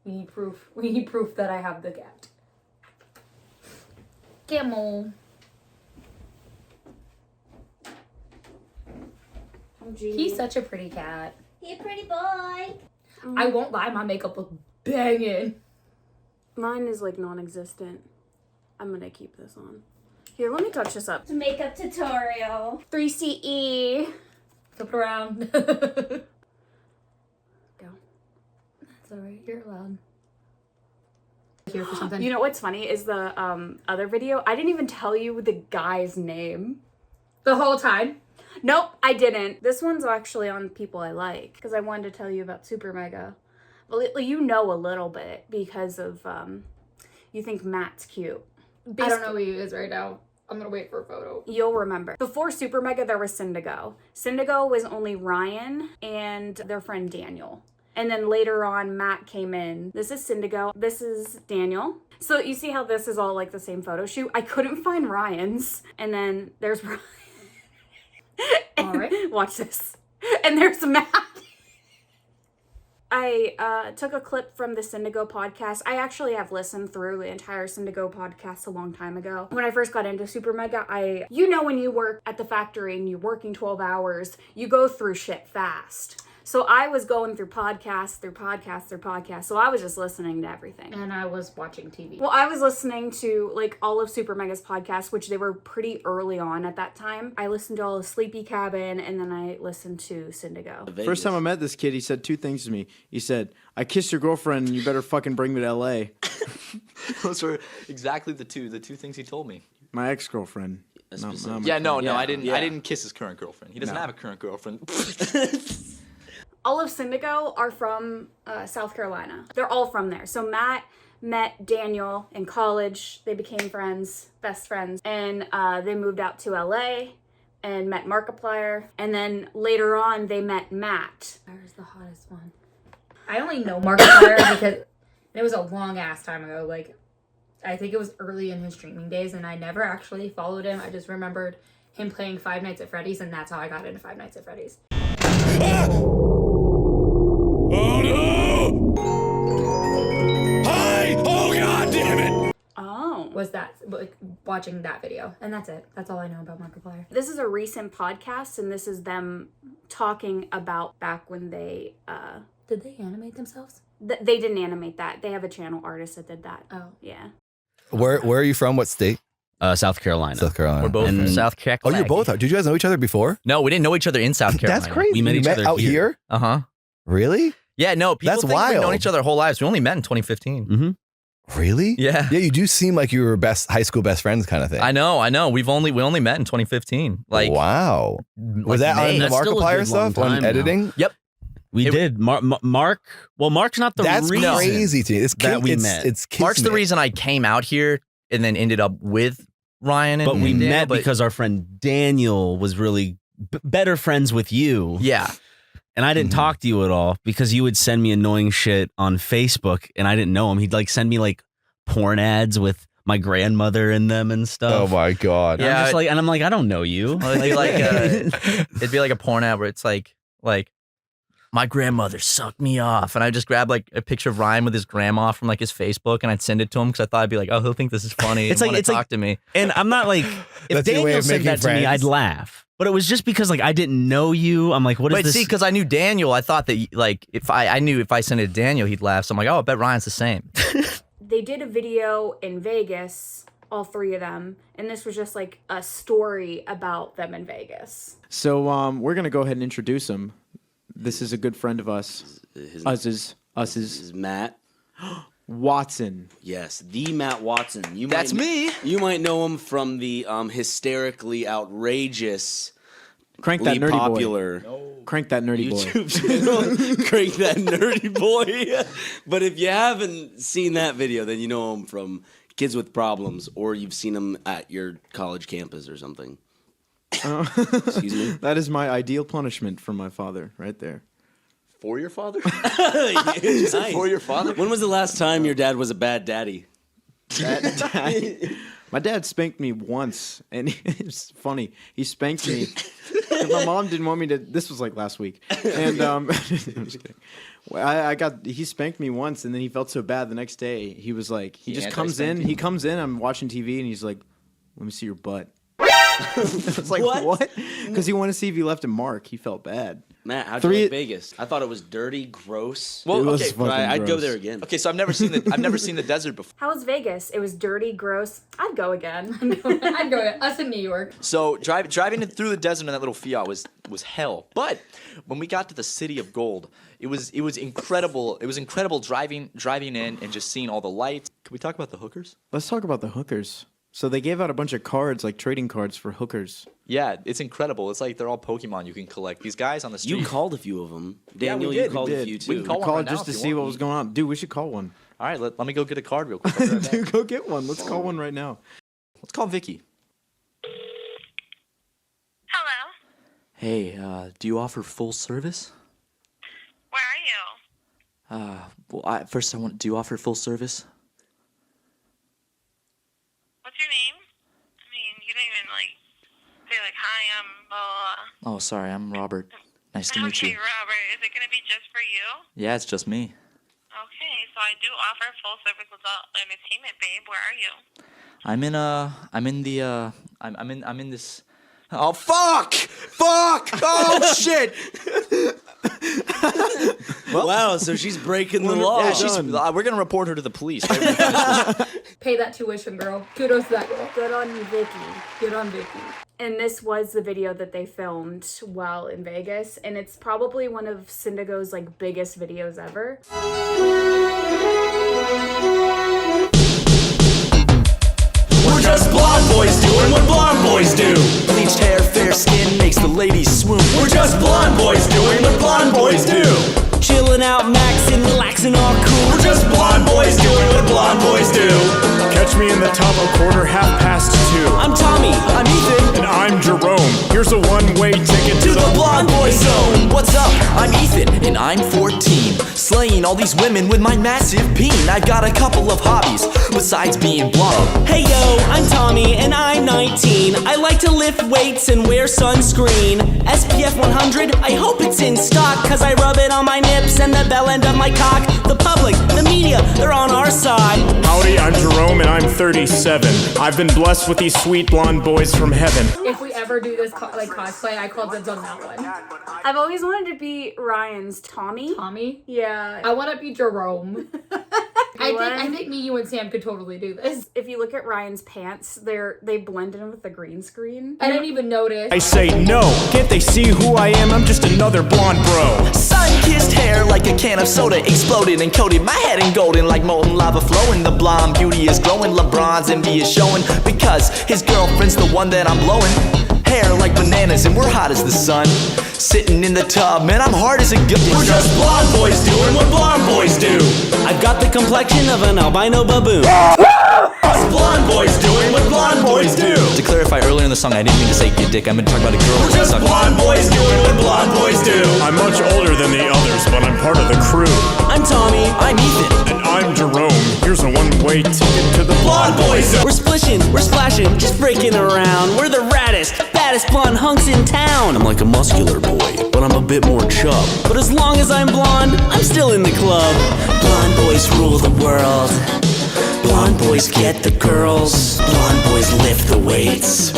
We need proof. We need proof that I have the cat. Camel. Oh, gee. He's such a pretty cat. He's a pretty boy. I won't lie, my makeup looks banging. Mine is like non-existent. I'm gonna keep this on. Here, let me touch this up. It's a makeup tutorial. 3CE. Flip it around. Go. That's alright, you're allowed. Here for something. You know what's funny is the other video, I didn't even tell you the guy's name. The whole time? Nope, I didn't. This one's actually on people I like because I wanted to tell you about Super Mega. Well, you know a little bit because of you think Matt's cute. I don't know who he is right now. I'm gonna wait for a photo. You'll remember. Before Super Mega, there was Syndigo. Syndigo was only Ryan and their friend Daniel. And then later on, Matt came in. This is Syndigo. This is Daniel. So you see how this is all like the same photo shoot? I couldn't find Ryan's. And then there's Ryan. All right. Watch this. And there's Matt. I took a clip from the Syndigo podcast. I actually have listened through the entire Syndigo podcast a long time ago. When I first got into Super Mega, when you work at the factory and you're working 12 hours, you go through shit fast. So I was going through podcast. So I was just listening to everything. And I was watching TV. Well, I was listening to like all of Super Mega's podcasts, which they were pretty early on at that time. I listened to all of Sleepy Cabin, and then I listened to Syndigo. First time I met this kid, he said two things to me. He said, "I kissed your girlfriend, and you better fucking bring me to L.A." Those were exactly the two things he told me. My ex-girlfriend. No, I didn't kiss his current girlfriend. He doesn't have a current girlfriend. All of Syndigo are from South Carolina. They're all from there. So Matt met Daniel in college. They became friends, best friends. And they moved out to LA and met Markiplier. And then later on, they met Matt. Where's the hottest one? I only know Markiplier because it was a long ass time ago. Like, I think it was early in his streaming days, and I never actually followed him. I just remembered him playing Five Nights at Freddy's, and that's how I got into Five Nights at Freddy's. Oh no! Hi! Oh god damn it! Oh. Was that, like, watching that video. And that's it. That's all I know about Markiplier. This is a recent podcast, and this is them talking about back when they... Did they animate themselves? They didn't animate that. They have a channel artist that did that. Oh. Yeah. Where are you from? What state? South Carolina. South Carolina. We're both from South Carolina. Oh, you're both. Did you guys know each other before? No, we didn't know each other in South Carolina. That's crazy. We met each other out here. Uh-huh. Really? Yeah, no, people That's think we've wild. known each other our whole lives. We only met in 2015. Mm-hmm. Really? Yeah. Yeah, you do seem like you were high school best friends kind of thing. I know. We only met in 2015. Like, wow. Was that on the Markiplier stuff? On editing? Yep. We did. Mark. Well, Mark's not the That's reason crazy to me. It's that we met. It's Mark's the reason I came out here and then ended up with Ryan. But we Daniel, met because our friend Daniel was really better friends with you. Yeah. And I didn't talk to you at all because you would send me annoying shit on Facebook and I didn't know him. He'd like send me like porn ads with my grandmother in them and stuff. Oh my God. And I'm like, I don't know you. Well, it'd be like a porn ad where it's like my grandmother sucked me off, and I just grab like a picture of Ryan with his grandma from like his Facebook, and I'd send it to him because I thought I'd be like, oh, he'll think this is funny. It's like talk to me. And I'm not like, if That's your way Daniel of said making that to me, friends. I'd laugh. But it was just because like I didn't know you. I'm like, what is But this? see, because I knew Daniel, I thought that like if I knew if I sent it to Daniel, he'd laugh. So I'm like, oh, I bet Ryan's the same. They did a video in Vegas, all three of them, and this was just like a story about them in Vegas. So we're gonna go ahead and introduce him. This is a good friend of us. This is Matt Watson. Yes, the Matt Watson. That's me. You might know him from the hysterically outrageous, Crank that nerdy popular Crank that nerdy boy. YouTube channel. Crank that nerdy boy. But if you haven't seen that video, then you know him from Kids with Problems, or you've seen him at your college campus or something. Excuse me? That is my ideal punishment from my father, right there. For your father? Nice. For your father? When was the last time your dad was a bad daddy? Daddy. My dad spanked me once, and it's funny. He spanked me. And my mom didn't want me to. This was like last week, and I'm just kidding. He spanked me once, and then he felt so bad the next day. He was like, he just comes in. He comes in. I'm watching TV, and he's like, "Let me see your butt." I was like, what? Because he wanted to see if he left a mark. He felt bad. Matt, how'd you like Vegas? I thought it was dirty, gross. Well, It was okay, fucking I'd go gross. there again. okay. So I've never seen the desert before. How was Vegas? It was dirty, gross. I'd go again. I'd go to us in New York. So driving through the desert in that little Fiat was hell. But when we got to the city of gold, it was incredible. It was incredible driving in and just seeing all the lights. Can we talk about the hookers? Let's talk about the hookers. So they gave out a bunch of cards, like trading cards for hookers. Yeah, it's incredible. It's like they're all Pokemon you can collect. These guys on the street. You called a few of them. Yeah, we Daniel, did. you called We a did. few We too. can call one Call right it now just if to you see want. what was going on. Dude, we should call one. All right, let me go get a card real quick. I'll be right back. Dude, go get one. Let's call one right now. Let's call Vicky. Hello. Hey, do you offer full service? Where are you? Well, first I want. Do you offer full service? What's your name? I mean, you don't even say hi. I'm blah. Oh, sorry, I'm Robert. Nice to meet Okay, you. Robert. Is it gonna be just for you? Yeah, it's just me. Okay, so I do offer full service adult entertainment, babe. Where are you? I'm in this. Oh fuck! Oh shit! Wow, so she's breaking the law. Yeah, we're gonna report her to the police. Pay that tuition, girl. Kudos to that girl. Good on you, Vicky. Good on Vicky. And this was the video that they filmed while in Vegas, and it's probably one of Syndigo's biggest videos ever. We're just blonde boys doing what blonde boys do. Bleached hair, fair skin makes the ladies swoon. We're just blonde boys doing what blonde boys do. Chilling out, maxing, relaxing, all cool. We're just blonde boys doing what blonde boys do. Catch me in the Topo Quarter, 2:30. I'm Tommy. I'm Ethan. And I'm Jerome. Here's a one-way ticket to the Blonde Boy Zone. What's up? I'm Ethan, and I'm 14. Slaying all these women with my massive peen. I've got a couple of hobbies, besides being blonde. Hey yo, I'm Tommy, and I'm 19. I like to lift weights and wear sunscreen. SPF 100, I hope it's in stock, cause I rub it on my nips and the bell end of my cock. The public, the media, they're on our side. Howdy, I'm Jerome, and I'm 37. I've been blessed with these sweet blonde boys from heaven. If we ever do this cosplay, I call dibs on that one. I've always wanted to be Ryan's Tommy. Tommy? Yeah. I want to be Jerome. I think me, you, and Sam could totally do this. If you look at Ryan's pants, they blend in with the green screen. I didn't even notice. I say no, can't they see who I am? I'm just another blonde bro. Sun-kissed hair like a can of soda exploded and coated my head in golden like molten lava flowing. The blonde beauty is glowing, LeBron's envy is showing because his girlfriend's the one that I'm blowing. Hair like bananas and we're hot as the sun. Sitting in the tub, man, I'm hard as a good. We're just blonde boys doing what blonde boys do. I've got the complexion of an albino baboon. Us blonde boys doing what blonde boys do. To clarify, earlier in the song, I didn't mean to say get dick. I meant to talk about a girl. We're just blonde boys doing what blonde boys do. I'm much older than the others, but I'm part of the crew. I'm Tommy. I'm Ethan. And I'm Jerome. Here's a one-way ticket to the Blonde Boy Zone. We're splishing, we're splashing, just breaking around. We're the raddest, baddest blonde hunks in town. I'm like a muscular boy, but I'm a bit more chub. But as long as I'm blonde, I'm still in the club. Blonde boys rule the world. Blonde boys get the girls. Blonde boys lift the weights.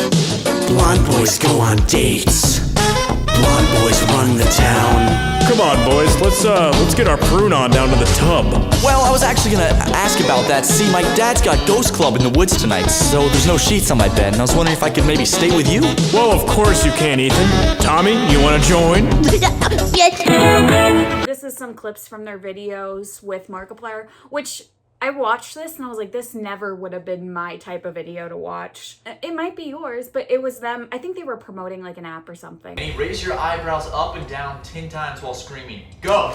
Blonde boys go on dates. Blonde boys run the town. Come on, boys, let's get our prune on down to the tub. Well, I was actually gonna ask about that. See, my dad's got Ghost Club in the woods tonight, so there's no sheets on my bed, and I was wondering if I could maybe stay with you. Well, of course you can, Ethan. Tommy, you wanna join? This is some clips from their videos with Markiplier, which I watched this and I was like, this never would have been my type of video to watch. It might be yours, but it was them. I think they were promoting an app or something. Raise your eyebrows up and down 10 times while screaming. Go!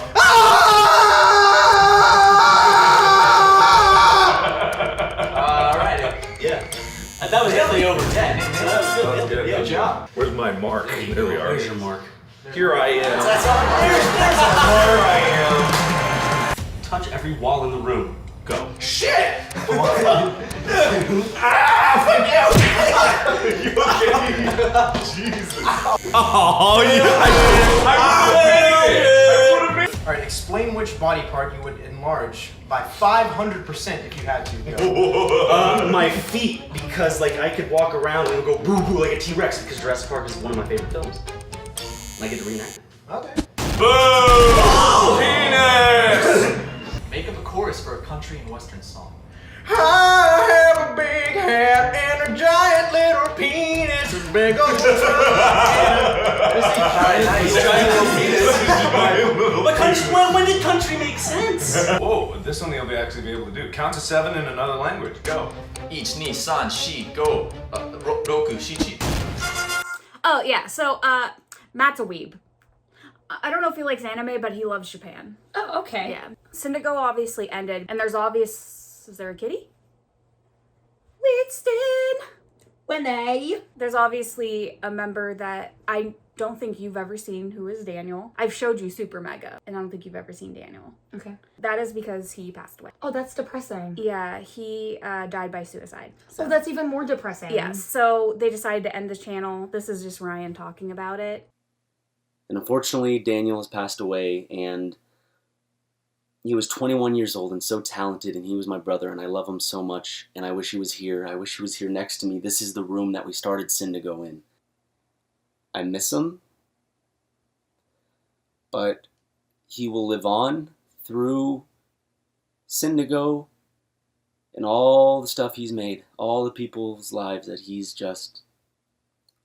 Alright, yeah. That was definitely over 10. That was good. Good job. Where's my mark? There we are. Where's your mark? Here I am. That's all. Here I am. Touch every wall in the room. Go. Shit! Jesus. Oh, All right, explain which body part you would enlarge by 500% if you had to. Go. My feet, because like I could walk around and it would go boo boo like a T-Rex, because Jurassic Park is one of my favorite films. And I get to reenact it. Okay. Boom! Penis! Make up a chorus for a country and western song. I have a big head and a giant little penis and big old But country, when did country make sense? Whoa, this one you'll actually be able to do. Count to 7 in another language. Go. Ich, ni, san, shi, go. Roku, shichi. Oh yeah, so Matt's a weeb. I don't know if he likes anime, but he loves Japan. Oh, okay. Yeah. Syndigo obviously ended, and there's obvious... Is there a kitty? Winston! Winnie! There's obviously a member that I don't think you've ever seen, who is Daniel. I've showed you Super Mega, and I don't think you've ever seen Daniel. Okay. That is because he passed away. Oh, that's depressing. Yeah, he died by suicide. So that's even more depressing. Yeah, so they decided to end the channel. This is just Ryan talking about it. And unfortunately, Daniel has passed away, and he was 21 years old and so talented, and he was my brother, and I love him so much, and I wish he was here. I wish he was here next to me. This is the room that we started Syndigo in. I miss him, but he will live on through Syndigo and all the stuff he's made, all the people's lives that he's just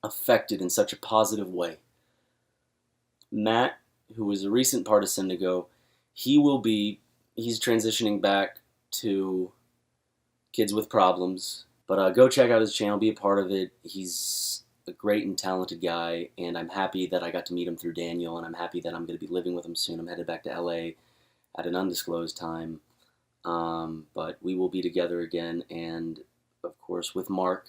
affected in such a positive way. Matt, who was a recent part of Syndigo, he's transitioning back to Kids with Problems. But go check out his channel, be a part of it. He's a great and talented guy, and I'm happy that I got to meet him through Daniel, and I'm happy that I'm going to be living with him soon. I'm headed back to LA at an undisclosed time. But we will be together again, and of course with Mark.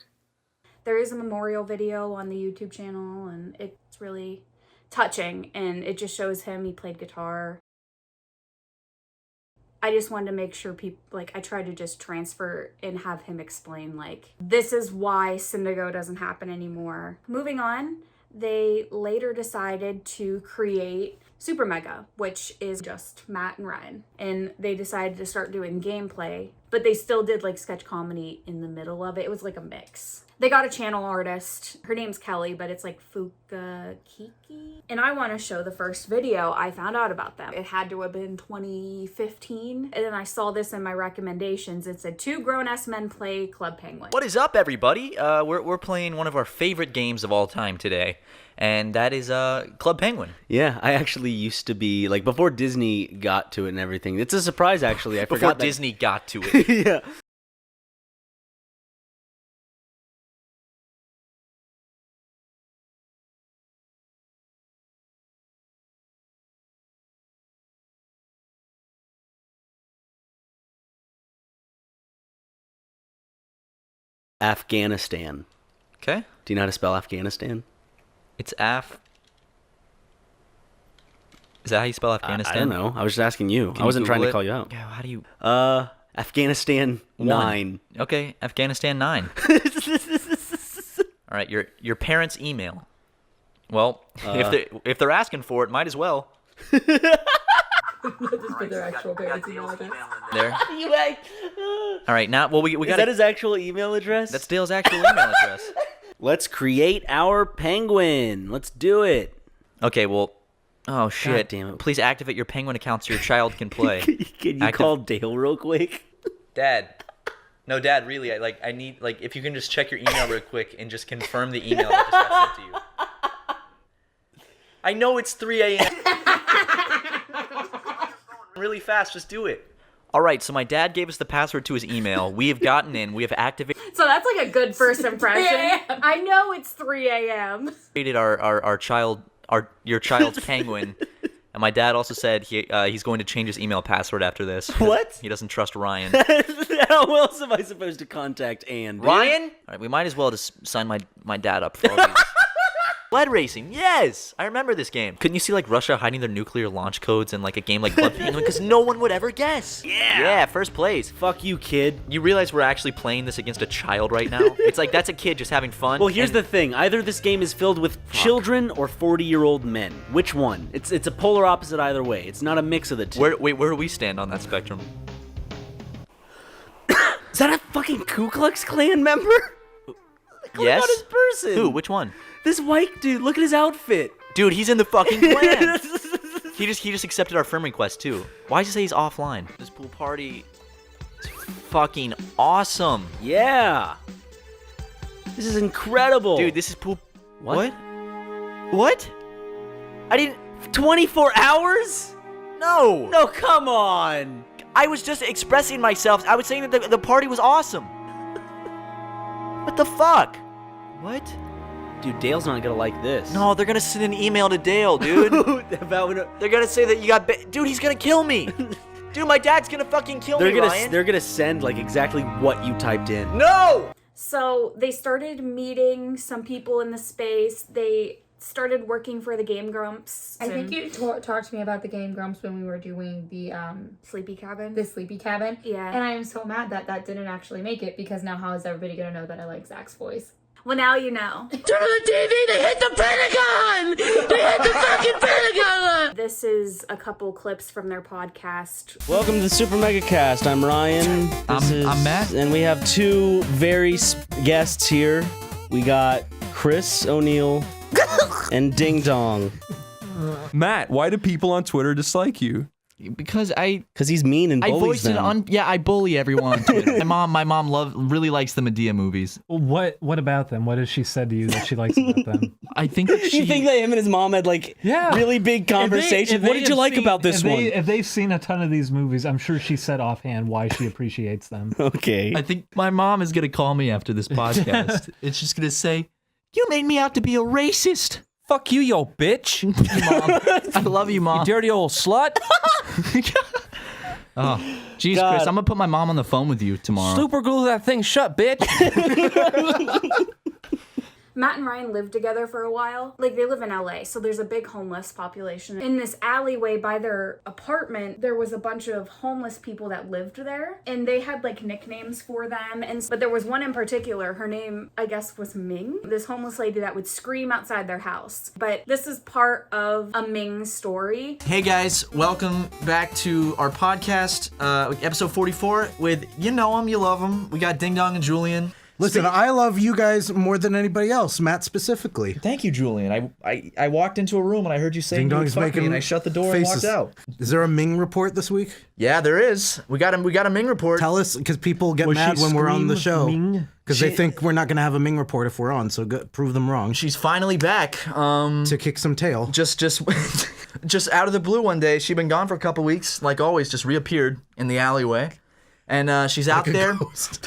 There is a memorial video on the YouTube channel, and it's really touching, and it just shows him. He played guitar. I just wanted to make sure people, like, I tried to just transfer and have him explain, like, this is why Syndigo doesn't happen anymore. Moving on, they later decided to create Super Mega, which is just Matt and Ryan. And they decided to start doing gameplay, but they still did, like, sketch comedy in the middle of it. It was like a mix. They got a channel artist. Her name's Kelly, but it's like Fuka Kiki. And I want to show the first video I found out about them. It had to have been 2015. And then I saw this in my recommendations. It said 2 grown-ass men play Club Penguin. What is up, everybody? We're playing one of our favorite games of all time today, and that is Club Penguin. Yeah, I actually used to be, like, before Disney got to it and everything. It's a surprise, actually. I forgot that Disney got to it. Yeah. Afghanistan. Okay. Do you know how to spell Afghanistan? It's Is that how you spell Afghanistan? I don't know. I was just asking you. I wasn't trying to call you out. Yeah, how do you... Afghanistan 9. Okay, Afghanistan 9. All right, your parents' email. Well, if they're asking for it, might as well. Just put their actual parents' email address. There. You like... All right, now, well, we got... Is that his actual email address? That's Dale's actual email address. Let's create our penguin. Let's do it. Okay, well... Oh, shit. God damn it. Please activate your penguin account so your child can play. Can you call Dale real quick? Dad. No, Dad, really, I need, if you can just check your email real quick and just confirm the email that just got sent to you. I know it's 3 a.m. Really fast, just do it. All right, so my dad gave us the password to his email. We have gotten in. We have activated... So that's like a good first impression. I know it's 3 a.m. Our child... your child's penguin, and my dad also said he's going to change his email password after this. What? He doesn't trust Ryan. How else am I supposed to contact Ann? Ryan? All right, we might as well just sign my dad up for all these. Blood Racing, yes! I remember this game. Couldn't you see like Russia hiding their nuclear launch codes in like a game like Blood Penguin? Because no one would ever guess. Yeah, first place. Fuck you, kid. You realize we're actually playing this against a child right now? It's like, that's a kid just having fun. Well, here's the thing. Either this game is filled with children or 40-year-old men. Which one? It's a polar opposite either way. It's not a mix of the two. Where do we stand on that spectrum? Is that a fucking Ku Klux Klan member? Click Yes? on his person. Who? Which one? This white dude. Look at his outfit. Dude, he's in the fucking clan. He just accepted our friend request too. Why does he say he's offline? This pool party is fucking awesome. Yeah. This is incredible. Dude, this is pool. What? What? I didn't. 24 hours? No. No, come on. I was just expressing myself. I was saying that the party was awesome. What the fuck? What? Dude, Dale's not gonna like this. No, they're gonna send an email to Dale, dude. They're gonna say that you got. Dude, he's gonna kill me. Dude, my dad's gonna fucking kill me, Ryan. They're gonna send like exactly what you typed in. No. So they started meeting some people in the space. They started working for the Game Grumps. I think you talked to me about the Game Grumps when we were doing the Sleepy Cabin. The Sleepy Cabin. Yeah. And I am so mad that that didn't actually make it, because now how is everybody gonna know that I like Zach's voice? Well, now you know. Turn on the TV, they hit the Pentagon! They hit the fucking Pentagon! This is a couple clips from their podcast. Welcome to the Super Mega Cast. I'm Ryan. I'm Matt. And we have two very guests here. We got Chris O'Neill and Ding Dong. Matt, why do people on Twitter dislike you? Because he's mean and bullies them. I bully everyone on Twitter. my mom really likes the Medea movies. What about them? What has she said to you that she likes about them? I think that You think that him and his mom had like really big conversations? What did you like about this one? If they've seen a ton of these movies, I'm sure she said offhand why she appreciates them. Okay. I think my mom is gonna call me after this podcast. It's just gonna say, "You made me out to be a racist." Fuck you, yo bitch. Mom. I love you, Mom. You dirty old slut. Oh, jeez, Chris, I'm gonna put my mom on the phone with you tomorrow. Super glue that thing shut, bitch. Matt and Ryan lived together for a while. Like, they live in LA, so there's a big homeless population. In this alleyway by their apartment, there was a bunch of homeless people that lived there, and they had like nicknames for them. But there was one in particular, her name, I guess, was Ming, this homeless lady that would scream outside their house. But this is part of a Ming story. Hey guys, welcome back to our podcast, episode 44 with, you know them, you love them. We got Ding Dong and Julian. Listen, I love you guys more than anybody else, Matt specifically. Thank you, Julian. I walked into a room and I heard you saying Ding Dong's making and I shut the door faces. and walked out. Is there a Ming report this week? Yeah, there is. We got a Ming report. Tell us, because people get Was mad she when we're on the show. Ming? Because they think we're not going to have a Ming report if we're on, so prove them wrong. She's finally back. To kick some tail. Just out of the blue one day. She'd been gone for a couple weeks, like always, just reappeared in the alleyway. And she's out there,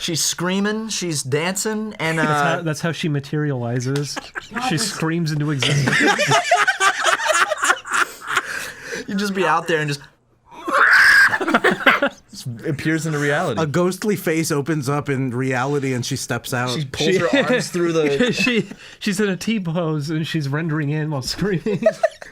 she's screaming, she's dancing, and that's how she materializes. She screams into existence. You just be out there and just appears into reality. A ghostly face opens up in reality and she steps out. She pulls her arms through the... She's in a T-pose and she's rendering in while screaming.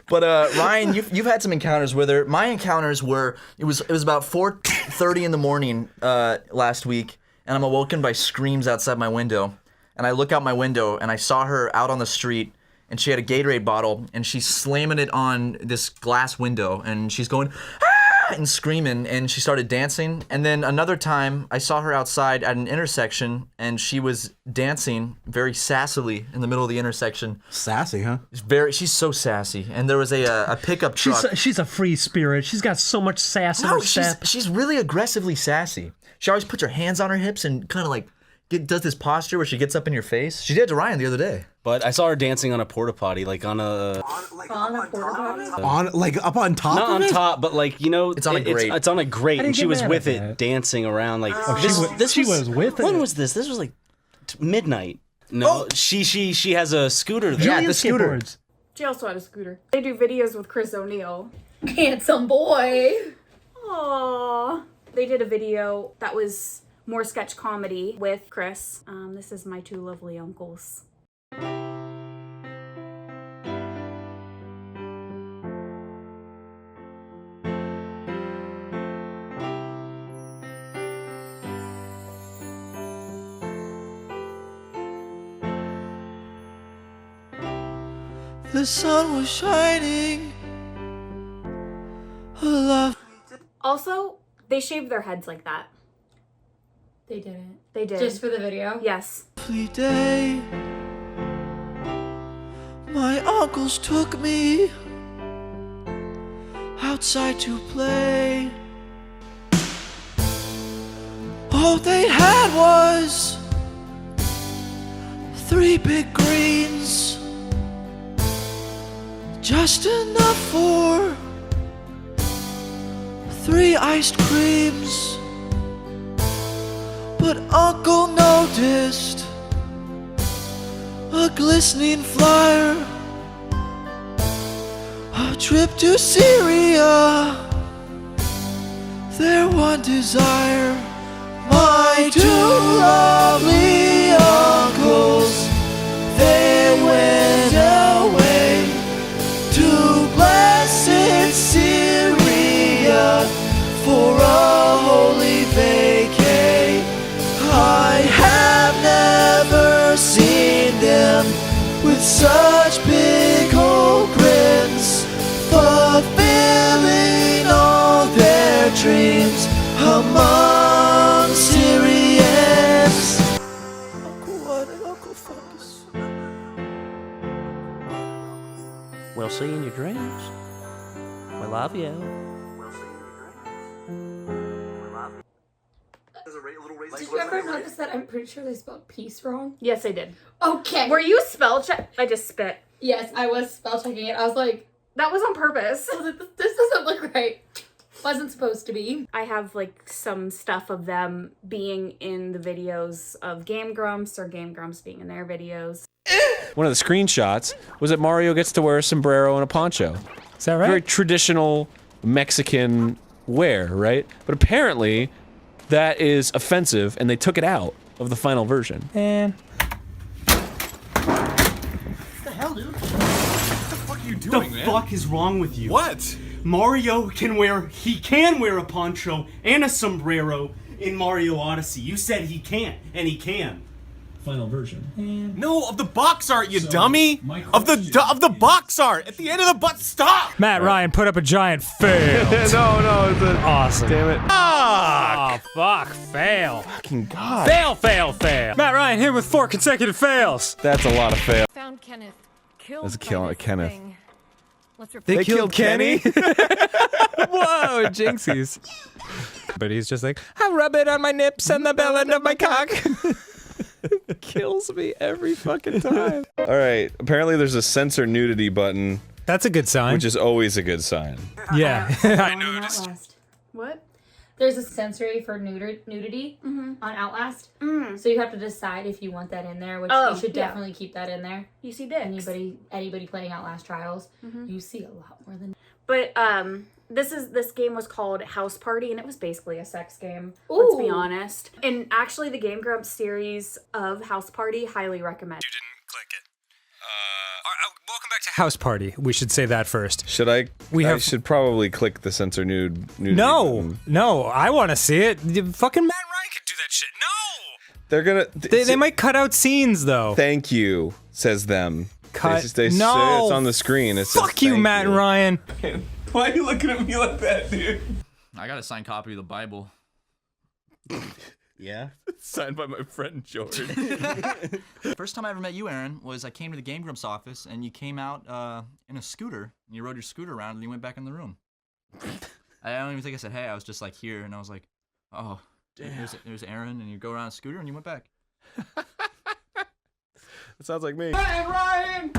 But Ryan, you've had some encounters with her. My encounters were, it was about 4:30 in the morning last week, and I'm awoken by screams outside my window. And I look out my window and I saw her out on the street, and she had a Gatorade bottle and she's slamming it on this glass window and she's going, "Ah!" and screaming, and she started dancing. And then another time I saw her outside at an intersection and she was dancing very sassily in the middle of the intersection. Sassy, huh? She's so sassy. And there was a pickup truck. She's a free spirit. She's got so much sass in her step. She's really aggressively sassy. She always puts her hands on her hips and kind of like does this posture where she gets up in your face. She did it to Ryan the other day. But I saw her dancing on a porta potty, like on a... On a porta potty? Up on top Not of on it? top, but like, you know... It's on a grate. It's on a grate, I didn't and she get was mad with at it, that. dancing around like... She was with it? When was this? This was like midnight. No, she has a scooter there. Yeah, the scooter. Skateboards. She also had a scooter. They do videos with Chris O'Neill. Handsome boy. Aww. They did a video that was more sketch comedy with Chris. This is my two lovely uncles. The sun was shining. Love. Also, they shaved their heads like that. They didn't. They did. Just for the video? Yes. Lovely day. My uncles took me outside to play. All they had was 3 big greens, just enough for 3 iced creams. But Uncle noticed a glistening flyer, a trip to Syria, their one desire. My 2 lovely uncles, they went away to blessed Syria for a holy vacay. I have never seen them with such big old grins, fulfilling all their dreams among Syrians. Uncle What and Uncle Fungus. We'll see you in your dreams. We love you. Did you ever notice that I'm pretty sure they spelled peace wrong? Yes, I did. Okay. Were you spell check? I just spit. Yes, I was spell checking it. I was like, that was on purpose. I was like, this doesn't look right. Wasn't supposed to be. I have like some stuff of them being in the videos of Game Grumps or Game Grumps being in their videos. One of the screenshots was that Mario gets to wear a sombrero and a poncho. Is that right? Very traditional Mexican wear, right? But apparently, that is offensive, and they took it out of the final version. Man. What the hell, dude? What the fuck are you doing, man? The fuck is wrong with you? What? Mario can wear a poncho and a sombrero in Mario Odyssey. You said he can't, and he can. Final version. No, of the box art, you dummy! Of the box art! At the end of the butt, stop! Matt Ryan put up a giant fail. no, it's awesome. Damn it. Oh, fuck. Fail. Fucking God. Fail. Matt Ryan hit with 4 consecutive fails. That's a lot of fail. Found Kenneth killed That's by this Kenneth. thing. Let's They killed Kenny? Whoa, jinxies. But he's just like, I rub it on my nips and the bell end of my cock. Kills me every fucking time. All right. Apparently, there's a censor nudity button. That's a good sign. Which is always a good sign. Yeah, I noticed. Outlast. What? There's a sensory for nudity on Outlast. So you have to decide if you want that in there, which you should definitely keep that in there. You see dicks. Anybody playing Outlast Trials, you see a lot more than. But this game was called House Party, and it was basically a sex game. Let's be honest. And actually, the Game Grumps series of House Party, highly recommend. You didn't click it. Welcome back to House Party. We should say that first. Should I? I should probably click the censor nudity button. No, I want to see it. Fucking Matt Ryan could do that shit. No. They're gonna. They might cut out scenes though. Thank you, says them. Cut. They No. it's on the screen. It says, Fuck you, "Thank Matt you." Ryan. Why are you looking at me like that, dude? I got a signed copy of the Bible. Yeah? Signed by my friend George. First time I ever met you, Aaron, was I came to the Game Grumps office, and you came out in a scooter, and you rode your scooter around, and you went back in the room. I don't even think I said, hey, I was just like here, and I was like, oh, there's Aaron, and you go around a scooter, and you went back. It sounds like me. Hey, Ryan!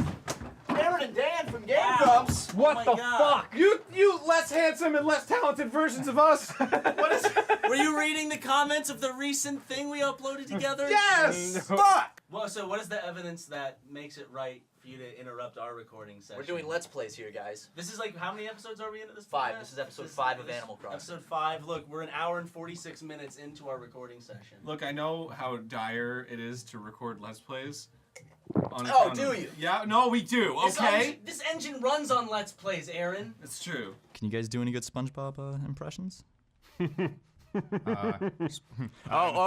Aaron and Dan from Game Grumps. What the fuck? You less handsome and less talented versions of us. What is? Were you reading the comments of the recent thing we uploaded together? Yes! No. Fuck! Well, so what is the evidence that makes it right for you to interrupt our recording session? We're doing Let's Plays here, guys. This is like, how many episodes are we in at this 5. point? This is episode 5 of Animal Crossing. Episode 5. Look, we're an hour and 46 minutes into our recording session. Look, I know how dire it is to record Let's Plays. Do you? Yeah, no, we do, okay? This engine runs on Let's Plays, Aaron. It's true. Can you guys do any good SpongeBob impressions?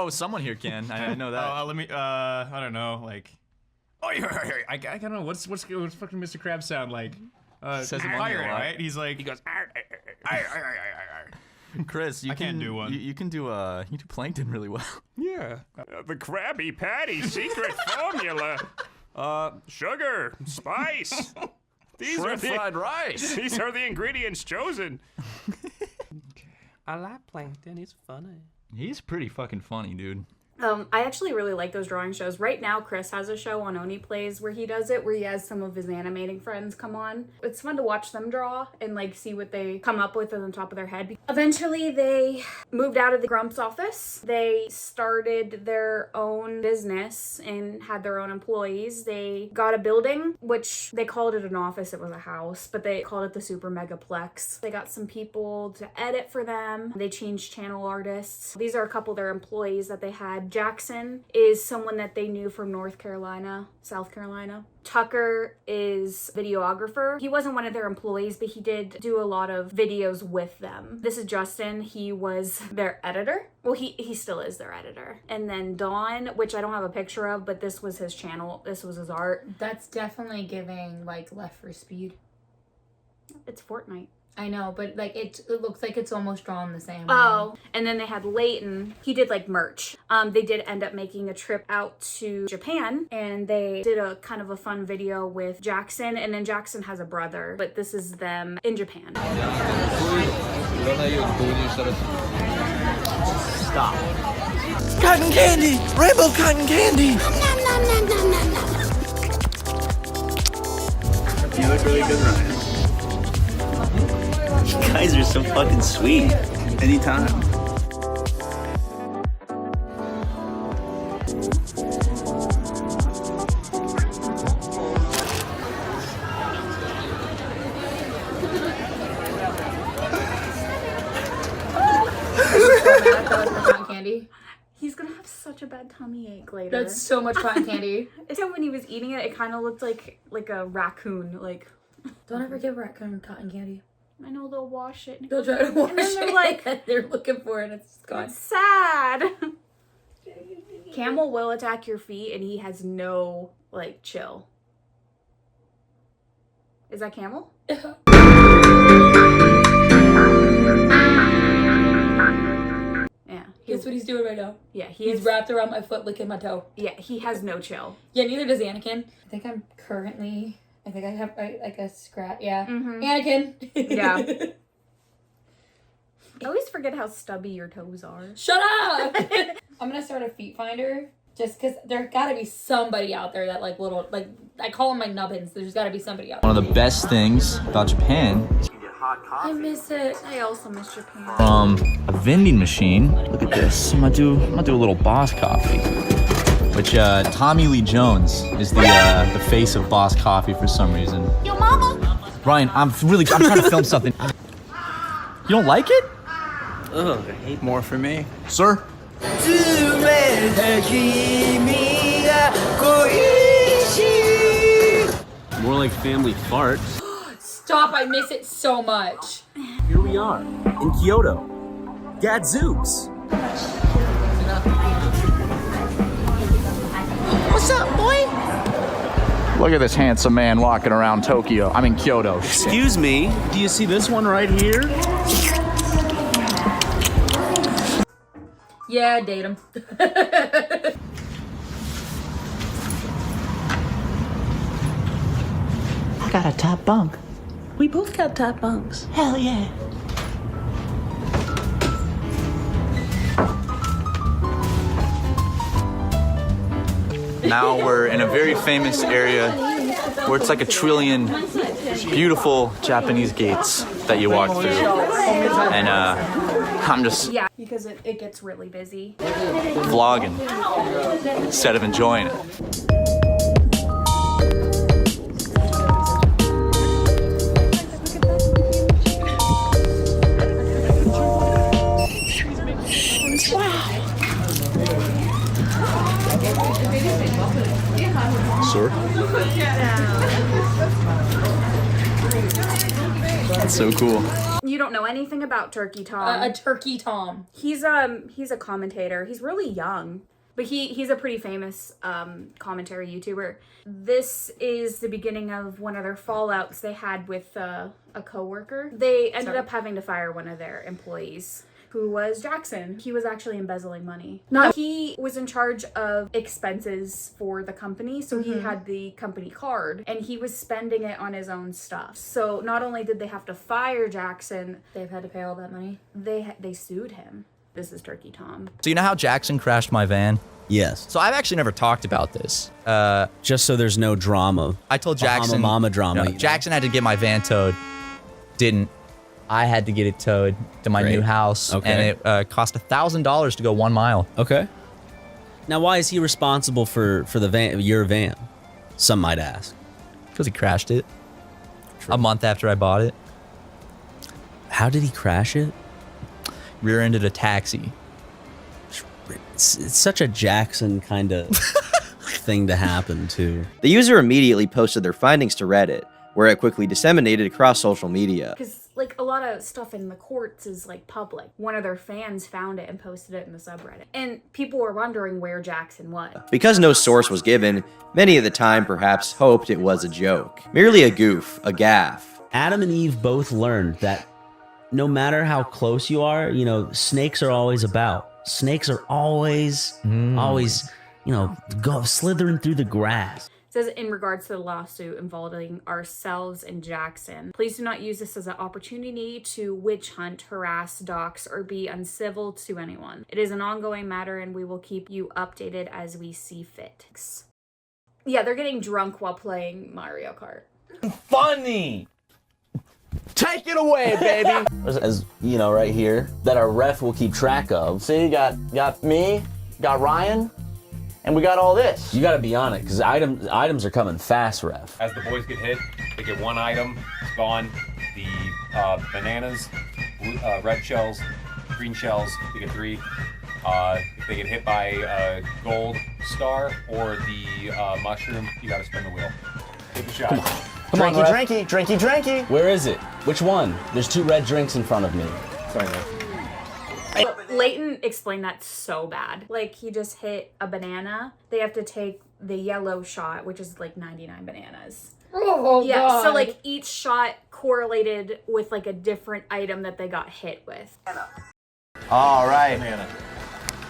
Someone here can. I know that. Let me, I don't know, like... I don't know what's fucking Mr. Krabs sound like. Says him on pirate, here a lot. right? He's like he goes. Chris, you can't do one. You can do plankton really well. Yeah. The Krabby Patty secret formula. Sugar, spice. These Shrimp fried rice. These are the ingredients chosen. I like plankton. It's funny. He's pretty fucking funny, dude. I actually really like those drawing shows. Right now, Chris has a show on Oni Plays where he does it, where he has some of his animating friends come on. It's fun to watch them draw and like see what they come up with on the top of their head. Eventually, they moved out of the Grumps office. They started their own business and had their own employees. They got a building, which they called it an office. It was a house, but they called it the Super Megaplex. They got some people to edit for them. They changed channel artists. These are a couple of their employees that they had. Jackson is someone that they knew from North Carolina, South Carolina. Tucker is videographer. He wasn't one of their employees, but he did do a lot of videos with them. This is Justin. He was their editor. Well, he still is their editor. And then Dawn, which I don't have a picture of, but this was his channel. This was his art. That's definitely giving like Left 4 Speed. It's Fortnite. I know, but like it looks like it's almost drawn the same. Oh, and then they had Leighton. He did like merch. They did end up making a trip out to Japan, and they did a kind of a fun video with Jackson, and then Jackson has a brother, but this is them in Japan. Stop. Cotton candy! Rainbow cotton candy! You look really good, Ryan. You guys are so fucking sweet. Anytime. Cotton candy. He's gonna have such a bad tummy ache later. That's so much cotton candy. So when he was eating it, it kind of looked like a raccoon. Like, don't ever give a raccoon cotton candy. I know they'll wash it. They'll try to wash and then it. They're like, they're looking for it. And it's gone. It's sad. Camel will attack your feet, and he has no like chill. Is that Camel? Yeah. Guess what he's doing right now? Yeah, he's wrapped around my foot, licking my toe. Yeah, he has no chill. Yeah, neither does Anakin. I think I have like a scratch. Yeah. Mm-hmm. Anakin. Yeah. I always forget how stubby your toes are. Shut up! I'm gonna start a feet finder just because there gotta be somebody out there that like little, like, I call them my nubbins. There's gotta be somebody out there. One of the best things about Japan, I miss it. I also miss Japan. a vending machine. Look at this. I'm gonna do a little Boss Coffee, which Tommy Lee Jones is the face of Boss Coffee for some reason. Yo, mama. Ryan, I'm trying to film something. You don't like it? Ugh, I hate more for me, sir. More like family fart. Stop! I miss it so much. Here we are in Kyoto. Gadzooks. What's up, boy? Look at this handsome man walking around Tokyo. I'm in Kyoto. Excuse me, do you see this one right here? Yeah, date him. I got a top bunk. We both got top bunks. Hell yeah. Now we're in a very famous area where it's like a trillion beautiful Japanese gates that you walk through. And I'm just Yeah, because it gets really busy. vlogging instead of enjoying it. Sir? That's so cool. You don't know anything about Turkey Tom. A Turkey Tom. He's a commentator. He's really young. But he's a pretty famous commentary YouTuber. This is the beginning of one of their fallouts they had with a coworker. They ended up having to fire one of their employees, who was Jackson. He was actually embezzling money. He was in charge of expenses for the company, so he had the company card, and he was spending it on his own stuff. So not only did they have to fire Jackson, they've had to pay all that money. They sued him. This is Turkey Tom. So you know how Jackson crashed my van? Yes. So I've actually never talked about this. Just so there's no drama. I told Jackson. Mama drama. No, Jackson had to get my van towed. Didn't. I had to get it towed to my new house, and it cost $1,000 to go 1 mile. Okay. Now, why is he responsible for the van, your van? Some might ask. Because he crashed it. A month after I bought it. How did he crash it? Rear-ended a taxi. It's such a Jackson kind of thing to happen to. The user immediately posted their findings to Reddit, where it quickly disseminated across social media. Because, like, a lot of stuff in the courts is, like, public. One of their fans found it and posted it in the subreddit. And people were wondering where Jackson was. Because no source was given, many of the time perhaps hoped it was a joke. Merely a goof, a gaffe. Adam and Eve both learned that no matter how close you are, you know, snakes are always about. Snakes are always, you know, slithering through the grass. Says in regards to the lawsuit involving ourselves and Jackson, please do not use this as an opportunity to witch hunt, harass, dox, or be uncivil to anyone. It is an ongoing matter and we will keep you updated as we see fit. Yeah, they're getting drunk while playing Mario Kart. Funny! Take it away, baby! As you know, right here, that our ref will keep track of. See, got me, got Ryan, and we got all this. You gotta be on it, because items are coming fast, ref. As the boys get hit, they get 1 item, it's gone. The bananas, red shells, green shells, they get 3. If they get hit by a gold star or the mushroom, you gotta spin the wheel. Take a shot. Come on, drinky, drinky. Where is it? Which one? There's 2 red drinks in front of me. Sorry, man. Leighton explained that so bad. Like, he just hit a banana. They have to take the yellow shot, which is like 99 bananas. Oh, yeah, God. so like each shot correlated with like a different item that they got hit with. All right. Banana.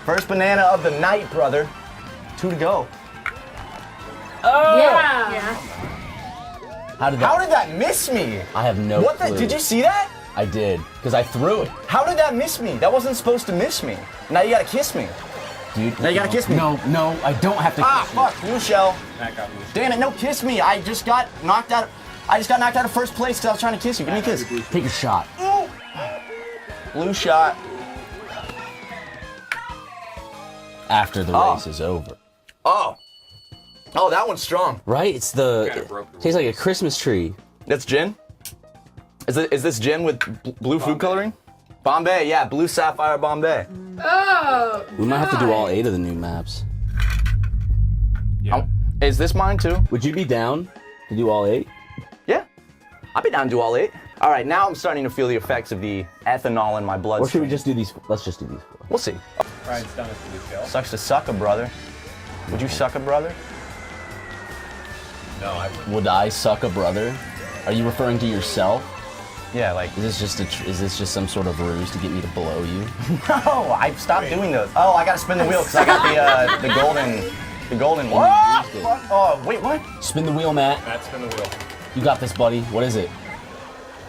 First banana of the night, brother. 2 to go. Oh! Yeah. How did that miss me? I have no clue. Did you see that? I did, because I threw it. How did that miss me? That wasn't supposed to miss me. Now you gotta kiss me. Dude, now you gotta kiss me. No, I don't have to kiss you. Fuck, blue shell. Damn it, no, kiss me. I just got knocked out. Of first place because I was trying to kiss you. Give me a kiss. Take a shot. Ooh. Blue shot. After the race is over. Oh, that one's strong. Right? It's tastes like a Christmas tree. That's gin? Is this gin with blue food coloring? Bombay, yeah, blue sapphire Bombay. Oh! We might have to do all 8 of the new maps. Yeah. Is this mine too? Would you be down to do all 8? Yeah. I'd be down to do all 8. All right, now I'm starting to feel the effects of the ethanol in my blood. Or should we just do these? Let's just do these 4. We'll see. Ryan's done it for the show. Sucks to suck a brother. Would you suck a brother? No, I wouldn't. Would I suck a brother? Are you referring to yourself? Yeah, like is this just some sort of ruse to get me to blow you? No, I've stopped doing those. Oh, I gotta spin the wheel because I got the golden one. Oh, wait, what? Spin the wheel, Matt. Matt, spin the wheel. You got this, buddy. What is it?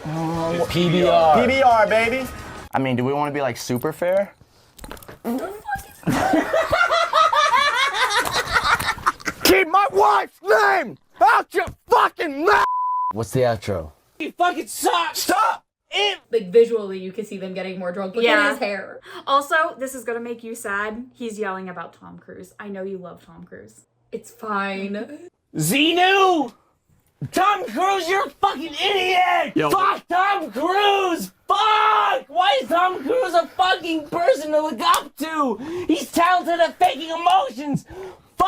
It's PBR. PBR, baby. I mean, do we want to be like super fair? Keep my wife's name out your fucking mouth. What's the outro? You fucking suck. Stop. Like, visually, you can see them getting more drunk. Look at his hair. Also, this is gonna make you sad. He's yelling about Tom Cruise. I know you love Tom Cruise. It's fine. Xenu! Tom Cruise, you're a fucking idiot! Yo. Fuck Tom Cruise! Fuck! Why is Tom Cruise a fucking person to look up to? He's talented at faking emotions! Fuck!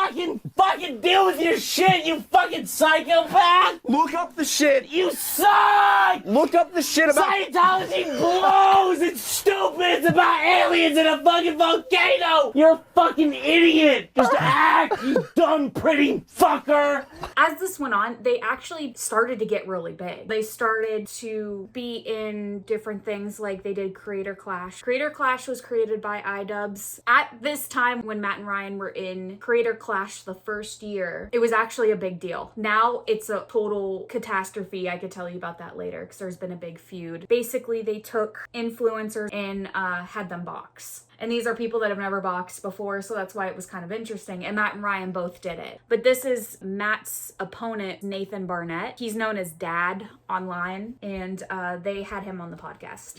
fucking deal with your shit, you fucking psychopath! Look up the shit. You suck! Look up the shit about Scientology blows! It's stupid! It's about aliens in a fucking volcano! You're a fucking idiot! Just act, you dumb pretty fucker! As this went on, they actually started to get really big. They started to be in different things, like they did Creator Clash. Creator Clash was created by iDubbbz. At this time when Matt and Ryan were in Creator Clash the first year, it was actually a big deal. Now it's a total catastrophe. I could tell you about that later because there's been a big feud. Basically, they took influencers and had them box. And these are people that have never boxed before, so that's why it was kind of interesting. And Matt and Ryan both did it. But this is Matt's opponent, Nathan Barnett. He's known as Dad online, and they had him on the podcast.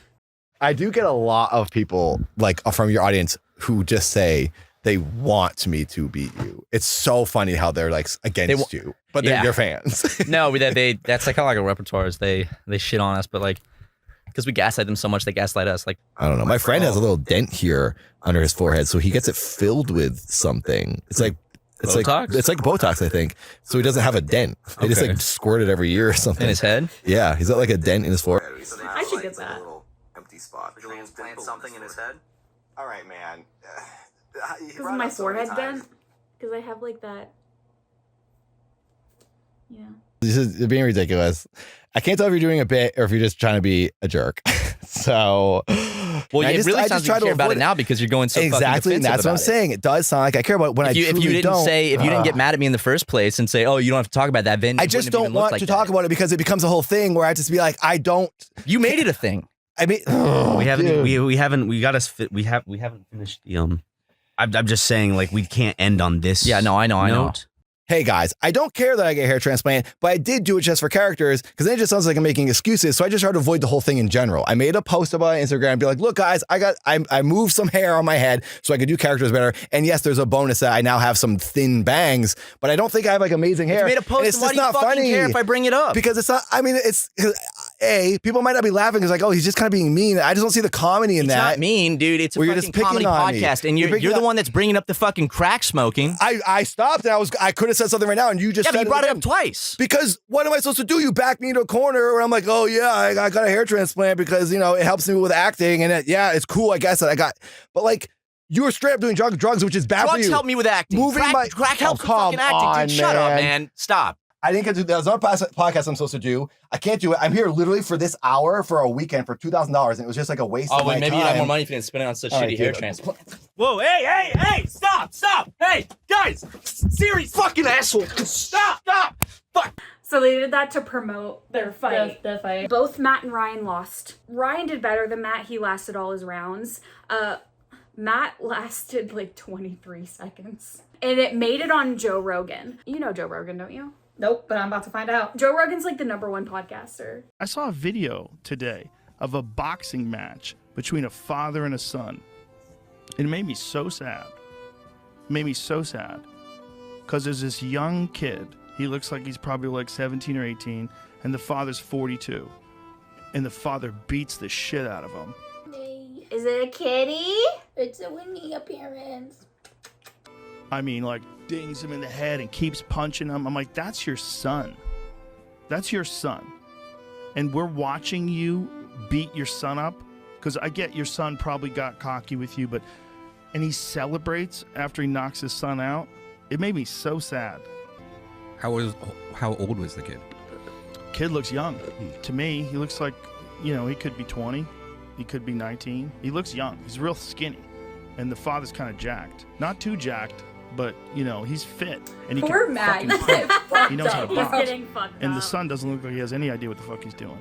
I do get a lot of people, like, from your audience who just say they want me to beat you. It's so funny how they're, like, against you, but they're your fans. No, that's like kind of like a repertoire. Is they shit on us, but like, because we gaslight them so much, they gaslight us. Like, I don't know. My friend has a little dent here under his forehead, so he gets it filled with something. It's like Botox? It's like Botox, I think. So he doesn't have a dent. They just like squirt it every year or something. In his head? Yeah, he's got like a dent in his forehead. I should get that. Empty spot. Transplant something in his head. All right, man. Because of my forehead dent? Because I have like that. Yeah. This is being ridiculous. I can't tell if you're doing a bit or if you're just trying to be a jerk. So, well, it really sounds like you care about it now because you're going so exactly. fucking defensive That's what I'm about it. saying. It does sound like I care about it when if you didn't get mad at me in the first place and say, "Oh, you don't have to talk about that," then I just don't want to talk about it because it becomes a whole thing where I just be like, I don't. You made it a thing. I mean, we haven't finished the I'm just saying, like, we can't end on this. Yeah, no, I know. Hey guys, I don't care that I get a hair transplant, but I did do it just for characters because then it just sounds like I'm making excuses. So I just tried to avoid the whole thing in general. I made a post about it on Instagram and be like, look guys, I moved some hair on my head so I could do characters better. And yes, there's a bonus that I now have some thin bangs, but I don't think I have like amazing hair. You made a post, and it's and why just do you not fucking funny care if I bring it up? Because it's not, I mean, it's, people might not be laughing because like, oh, he's just kind of being mean. I just don't see the comedy in that. It's not mean, dude. It's a fucking comedy podcast, and you're the one that's bringing up the fucking crack smoking. I stopped and I could have said something right now, and you just but said you brought it up twice. Because what am I supposed to do? You back me into a corner where I'm like, oh yeah, I got a hair transplant because it helps me with acting, and it's cool, I guess that I got, but like. You were straight up doing drugs, which is bad for you. Drugs help me with acting. Crack helps with fucking acting. Dude, shut up, man. Stop. I didn't get to do that. There's another podcast I'm supposed to do. I can't do it. I'm here literally for this hour for a weekend for $2,000, and it was just like a waste of my time. Maybe you'd have more money if you didn't spend it on such shitty hair transplants. Whoa, hey, stop! Hey, guys! Serious fucking asshole! Stop! Fuck! So they did that to promote their fight. The fight. Both Matt and Ryan lost. Ryan did better than Matt. He lasted all his rounds. Matt lasted like 23 seconds. And it made it on Joe Rogan. You know Joe Rogan, don't you? Nope, but I'm about to find out. Joe Rogan's like the #1 podcaster. I saw a video today of a boxing match between a father and a son. It made me so sad. Because there's this young kid. He looks like he's probably like 17 or 18. And the father's 42. And the father beats the shit out of him. Is it a kitty? It's a Winnie appearance. I mean, like, dings him in the head and keeps punching him. I'm like, that's your son. That's your son. And we're watching you beat your son up. Because I get your son probably got cocky with you, and he celebrates after he knocks his son out. It made me so sad. How old was the kid? Kid looks young. To me, he looks like, he could be 20. He could be 19. He looks young. He's real skinny. And the father's kind of jacked. Not too jacked, but, he's fit. And he Poor can Matt. fucking punch. He knows how to He's box. getting fucked And the up. son doesn't look like he has any idea what the fuck he's doing.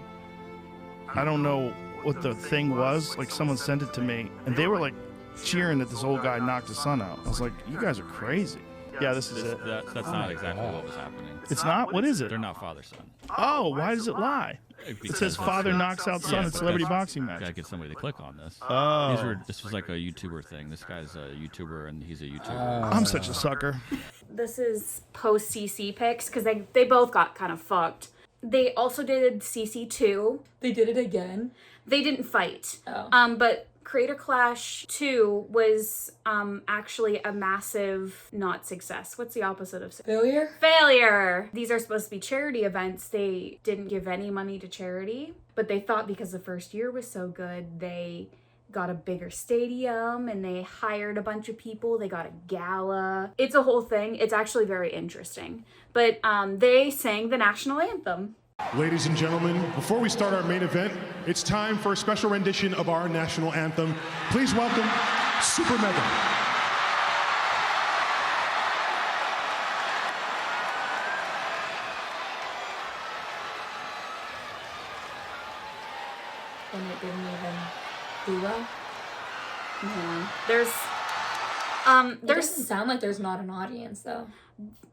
I don't know what the thing was. Like, someone sent it to me, and they were, like, cheering that this old guy knocked his son out. I was like, you guys are crazy. Yeah, this is it. That's not exactly what was happening. It's not? What is it? They're not father-son. Oh, why does it lie? It says father knocks out son at celebrity boxing match. Gotta get somebody to click on this. Oh. This was like a YouTuber thing. This guy's a YouTuber and he's a YouTuber. I'm such a sucker. This is post CC picks because they both got kind of fucked. They also did CC2. They did it again. They didn't fight. Oh. But Creator Clash 2 was actually a massive not success. What's the opposite of failure? Failure. These are supposed to be charity events. They didn't give any money to charity, but they thought because the first year was so good, they got a bigger stadium and they hired a bunch of people. They got a gala. It's a whole thing. It's actually very interesting. But they sang the national anthem. Ladies and gentlemen, before we start our main event, it's time for a special rendition of our national anthem. Please welcome Super Mega. And it didn't even do well. Yeah. It doesn't sound like there's not an audience though.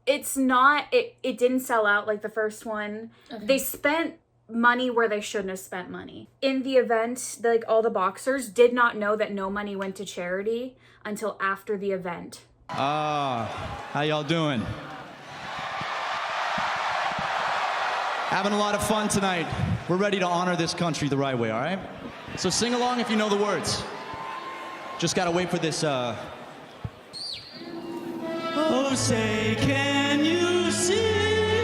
It's not, it didn't sell out like the first one. Okay. They spent money where they shouldn't have spent money. In the event, like all the boxers did not know that no money went to charity until after the event. How y'all doing? Having a lot of fun tonight. We're ready to honor this country the right way, all right? So sing along if you know the words. Just gotta wait for this, Oh, say, can you see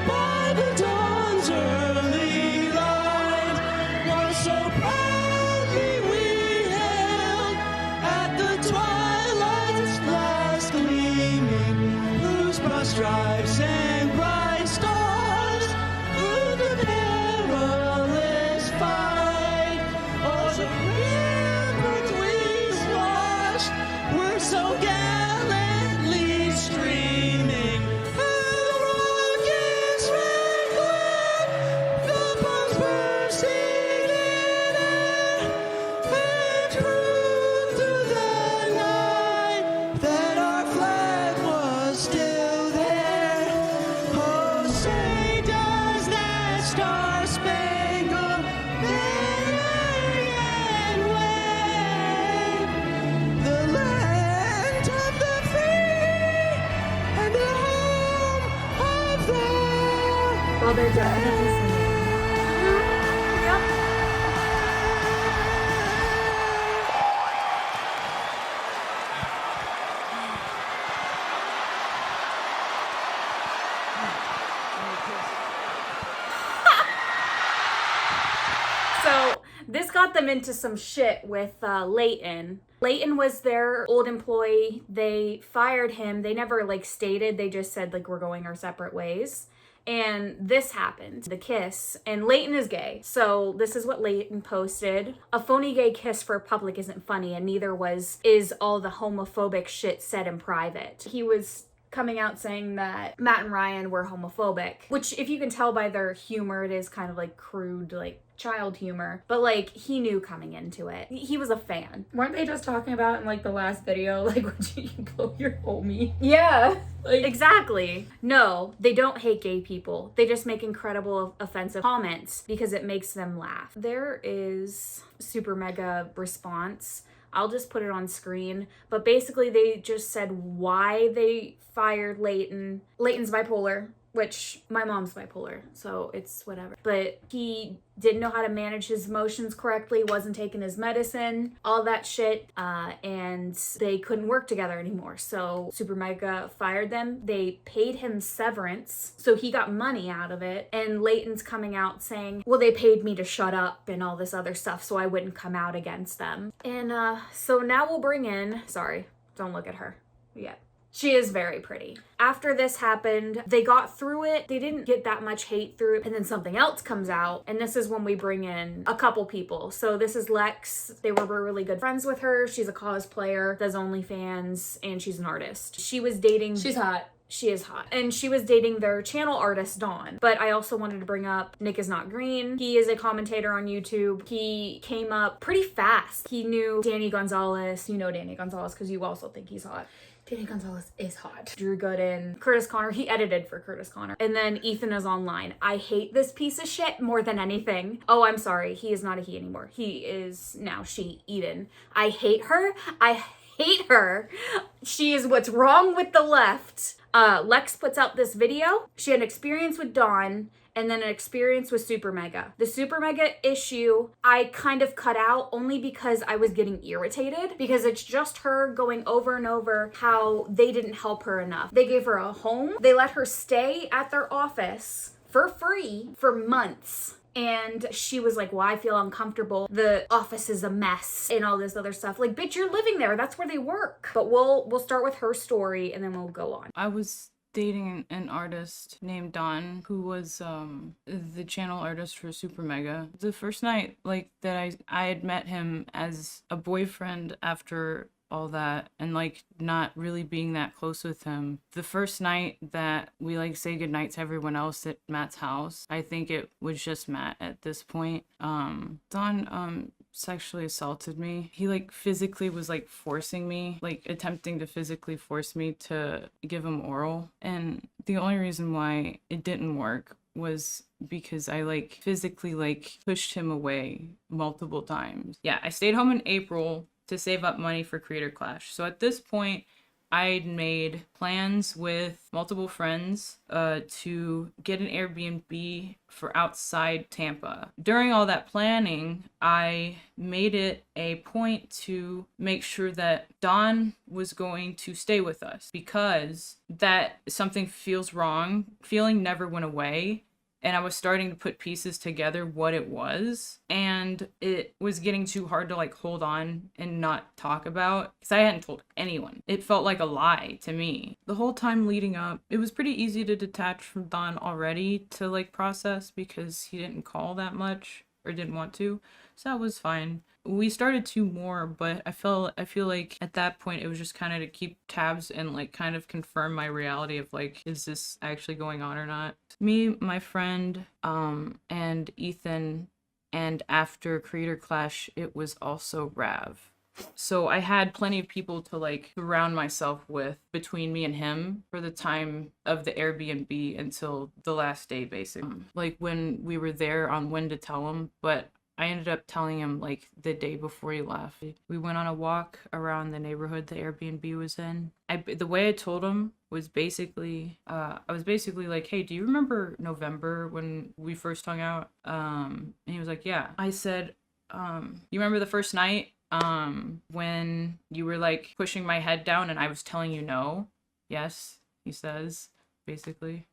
by the dawn's early light what so proudly we held at the twilight's last gleaming, whose broad stripes and bright stars through the perilous fight, oh, the ramparts we watched were so gallantly streaming, and the rockets red glare, the bombs bursting in air, and proved through the night that our flag was still there. Oh, say does that star-spangled banner yet wave, the land of the free and the home of the... Well, they're definitely singing. So this got them into some shit with Leighton. Leighton was their old employee. They fired him. They never like stated, they just said like we're going our separate ways. And this happened, the kiss, and Leighton is gay. So this is what Leighton posted. A phony gay kiss for public isn't funny, and neither is all the homophobic shit said in private. He was coming out saying that Matt and Ryan were homophobic, which if you can tell by their humor, it is kind of like crude, like child humor, but like he knew coming into it. He was a fan. Weren't they just talking about in like the last video, like would you blow your homie? Yeah, like, exactly. No, they don't hate gay people. They just make incredible offensive comments because it makes them laugh. There is Super Mega response. I'll just put it on screen. But basically they just said why they fired Leighton. Leighton's bipolar, which my mom's bipolar, so it's whatever. But he didn't know how to manage his emotions correctly, wasn't taking his medicine, all that shit, and they couldn't work together anymore. So Super Mega fired them. They paid him severance, so he got money out of it. And Leighton's coming out saying, well, they paid me to shut up and all this other stuff, so I wouldn't come out against them. And so now we'll bring in, sorry, don't look at her yet. She is very pretty. After this happened, they got through it. They didn't get that much hate through it. And then something else comes out. And this is when we bring in a couple people. So this is Lex. They were really good friends with her. She's a cosplayer, does OnlyFans, and she's an artist. She was dating... She's hot. She is hot. And she was dating their channel artist, Dawn. But I also wanted to bring up Nick is Not Green. He is a commentator on YouTube. He came up pretty fast. He knew Danny Gonzalez. You know Danny Gonzalez because you also think he's hot. Danny Gonzalez is hot. Drew Gooden, Curtis Connor. He edited for Curtis Connor. And then Ethan is online. I hate this piece of shit more than anything. Oh, I'm sorry. He is not a he anymore. He is now she, Eden. I hate her. I hate her. She is what's wrong with the left. Lex puts out this video. She had an experience with Dawn, and then an experience with Super Mega. The Super Mega issue I kind of cut out only because I was getting irritated, because it's just her going over and over how they didn't help her enough. They gave her a home. They let her stay at their office for free for months. And she was like, well, I feel uncomfortable. The office is a mess and all this other stuff. Like, bitch, you're living there. That's where they work. But we'll start with her story and then we'll go on. I was dating an artist named Don, who was the channel artist for Super Mega. The first night, like, that I had met him as a boyfriend after all that, and like not really being that close with him. The first night that we like say goodnight to everyone else at Matt's house, I think it was just Matt at this point. Don sexually assaulted me. He like physically was like forcing me, like attempting to physically force me to give him oral. And the only reason why it didn't work was because I like physically like pushed him away multiple times. Yeah, I stayed home in April to save up money for Creator Clash. So at this point, I'd made plans with multiple friends to get an Airbnb for outside Tampa. During all that planning, I made it a point to make sure that Don was going to stay with us, because that something feels wrong feeling never went away. And I was starting to put pieces together what it was. And it was getting too hard to like hold on and not talk about, because I hadn't told anyone. It felt like a lie to me. The whole time leading up, it was pretty easy to detach from Don already to like process, because he didn't call that much or didn't want to. So that was fine. We started to more, but I feel like at that point it was just kind of to keep tabs and like kind of confirm my reality of like, is this actually going on or not? Me, my friend, and Ethan, and after Creator Clash, it was also Rav. So I had plenty of people to like surround myself with between me and him for the time of the Airbnb until the last day, basically. Like when we were there on when to tell him, but I ended up telling him like the day before he left. We went on a walk around the neighborhood the Airbnb was in. The way I told him was basically, I was basically like, hey, do you remember November when we first hung out? And he was like, yeah. I said, you remember the first night when you were like pushing my head down and I was telling you no? Yes, he says. Basically,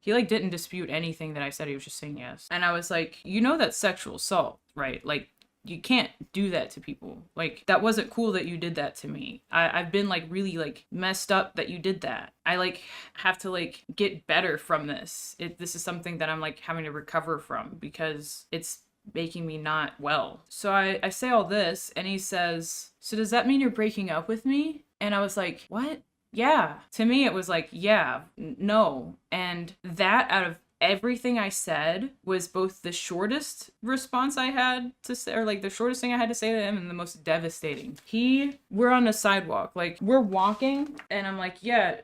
he like didn't dispute anything that I said. He was just saying yes. And I was like, you know, that's sexual assault, right? Like, you can't do that to people. Like, that wasn't cool that you did that to me. I've been like really like messed up that you did that. I like have to like get better from this. This is something that I'm like having to recover from, because it's making me not well. So I say all this and he says, so does that mean you're breaking up with me? And I was like, what? Yeah. To me, it was like, yeah, no. And that, out of everything I said, was both the shortest response I had to say, or like the shortest thing I had to say to him, and the most devastating. We're on a sidewalk, like we're walking, and I'm like, no,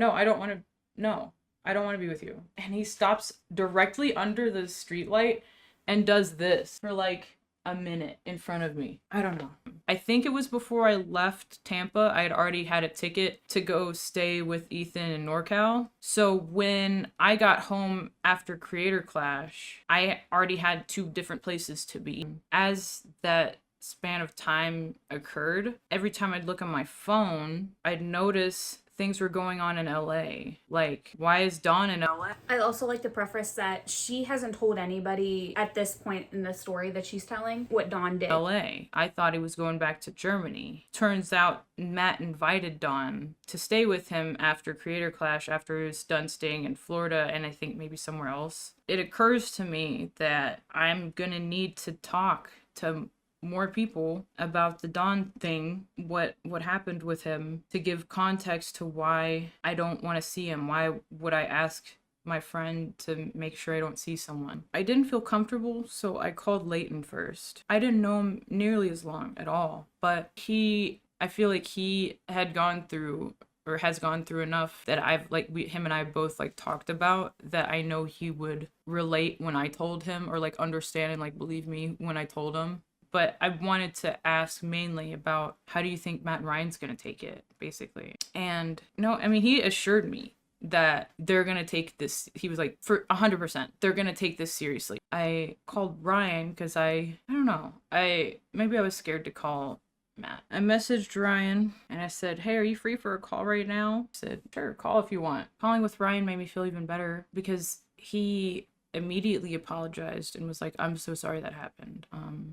I don't want to be with you. And he stops directly under the streetlight and does this for like a minute in front of me. I don't know. I think it was before I left Tampa. I had already had a ticket to go stay with Ethan in NorCal. So when I got home after Creator Clash, I already had 2 different places to be. As that span of time occurred, every time I'd look on my phone, I'd notice things were going on in LA. Like, why is Dawn in LA? I'd also like to preface that she hasn't told anybody at this point in the story that she's telling what Dawn did. LA. I thought he was going back to Germany. Turns out Matt invited Dawn to stay with him after Creator Clash, after he was done staying in Florida and I think maybe somewhere else. It occurs to me that I'm gonna need to talk to more people about the Don thing, what happened with him, to give context to why I don't want to see him. Why would I ask my friend to make sure I don't see someone? I didn't feel comfortable, so I called Leighton first. I didn't know him nearly as long at all, but I feel like he had gone through, or has gone through enough that him and I both like talked about, that I know he would relate when I told him, or like understand and like believe me when I told him. But I wanted to ask mainly about, how do you think Matt Ryan's going to take it, basically? And no, I mean, he assured me that they're gonna take this. He was like, for 100%, they're gonna take this seriously. I called Ryan because I don't know. Maybe I was scared to call Matt. I messaged Ryan and I said, hey, are you free for a call right now? He said, sure, call if you want. Calling with Ryan made me feel even better because he immediately apologized and was like, I'm so sorry that happened.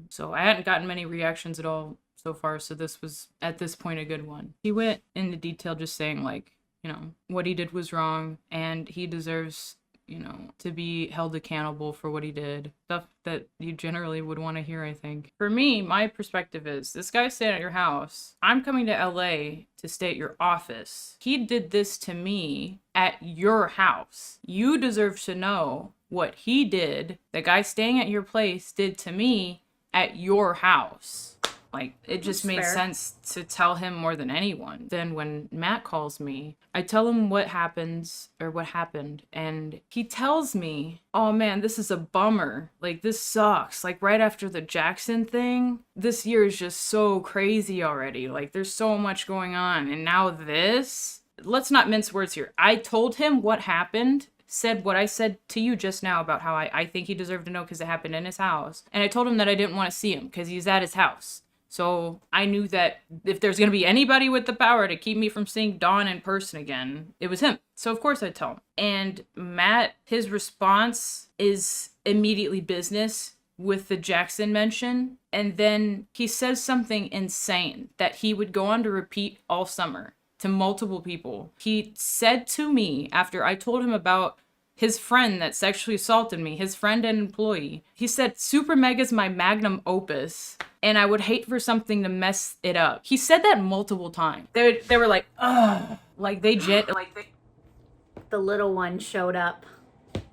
So I hadn't gotten many reactions at all so far, so this was at this point a good one. He went into detail just saying like, you know, what he did was wrong and he deserves, you know, to be held accountable for what he did. Stuff that you generally would want to hear, I think. For me, my perspective is, this guy's staying at your house. I'm coming to LA to stay at your office. He did this to me at your house. You deserve to know what he did, the guy staying at your place, did to me at your house. Like, it just That's made fair. sense to tell him more than anyone. Then when Matt calls me, I tell him what happens or what happened. And he tells me, oh man, this is a bummer. Like, this sucks. Like, right after the Jackson thing, this year is just so crazy already. Like, there's so much going on. And now this, let's not mince words here. I told him what happened, said what I said to you just now about how I think he deserved to know because it happened in his house. And I told him that I didn't want to see him because he's at his house. So I knew that if there's going to be anybody with the power to keep me from seeing Dawn in person again, it was him. So of course I'd tell him. And Matt, his response is immediately business with the Jackson mention. And then he says something insane that he would go on to repeat all summer to multiple people. He said to me after I told him about his friend that sexually assaulted me, his friend and employee, he said, Super Mega's my magnum opus, and I would hate for something to mess it up. He said that multiple times. They were like, ugh. Like, they. The little one showed up.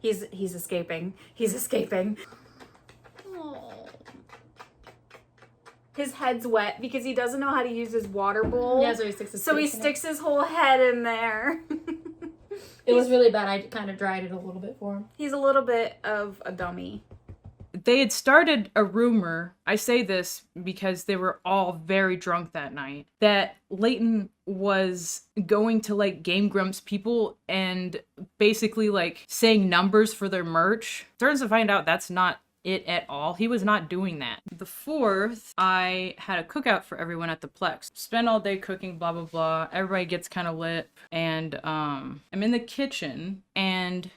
He's escaping. He's escaping. His head's wet because he doesn't know how to use his water bowl. Yeah, so he sticks his So he face in it. sticks his whole head in there. It was really bad. I kind of dried it a little bit for him. He's a little bit of a dummy. They had started a rumor, I say this because they were all very drunk that night, that Leighton was going to like Game Grumps people and basically like saying numbers for their merch. Turns to find out that's not it at all. He was not doing that. The 4th, I had a cookout for everyone at the Plex. Spend all day cooking, blah, blah, blah. Everybody gets kind of lit. And I'm in the kitchen and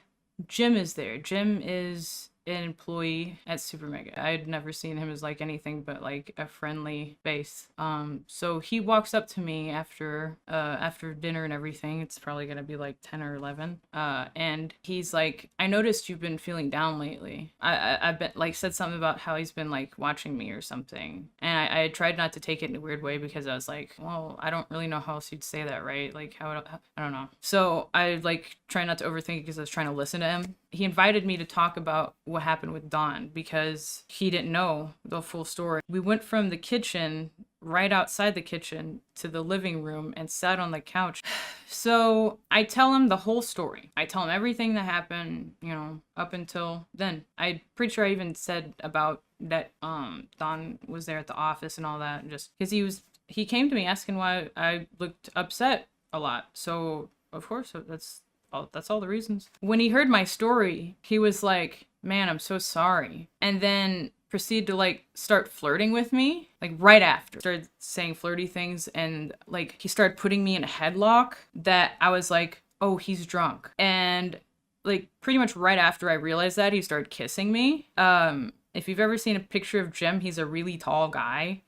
Jim is there. Jim is an employee at Super Mega. I'd never seen him as like anything but like a friendly face. So he walks up to me after dinner and everything. It's probably gonna be like 10 or 11. And he's like, I noticed you've been feeling down lately. I've been like said something about how he's been like watching me or something. And I tried not to take it in a weird way because I was like, well, I don't really know how else you'd say that, right? Like I don't know. So I like try not to overthink it because I was trying to listen to him. He invited me to talk about what happened with Dawn because he didn't know the full story. We went from the kitchen, right outside the kitchen, to the living room and sat on the couch. So I tell him the whole story. I tell him everything that happened, you know, up until then. I'm pretty sure I even said about that Dawn was there at the office and all that, and just because he came to me asking why I looked upset a lot. So of course that's all the reasons. When he heard my story, he was like, man, I'm so sorry. And then proceeded to like start flirting with me, like right after. Started saying flirty things and like he started putting me in a headlock that I was like, oh, he's drunk. And like pretty much right after I realized that, he started kissing me. If you've ever seen a picture of Jim, he's a really tall guy.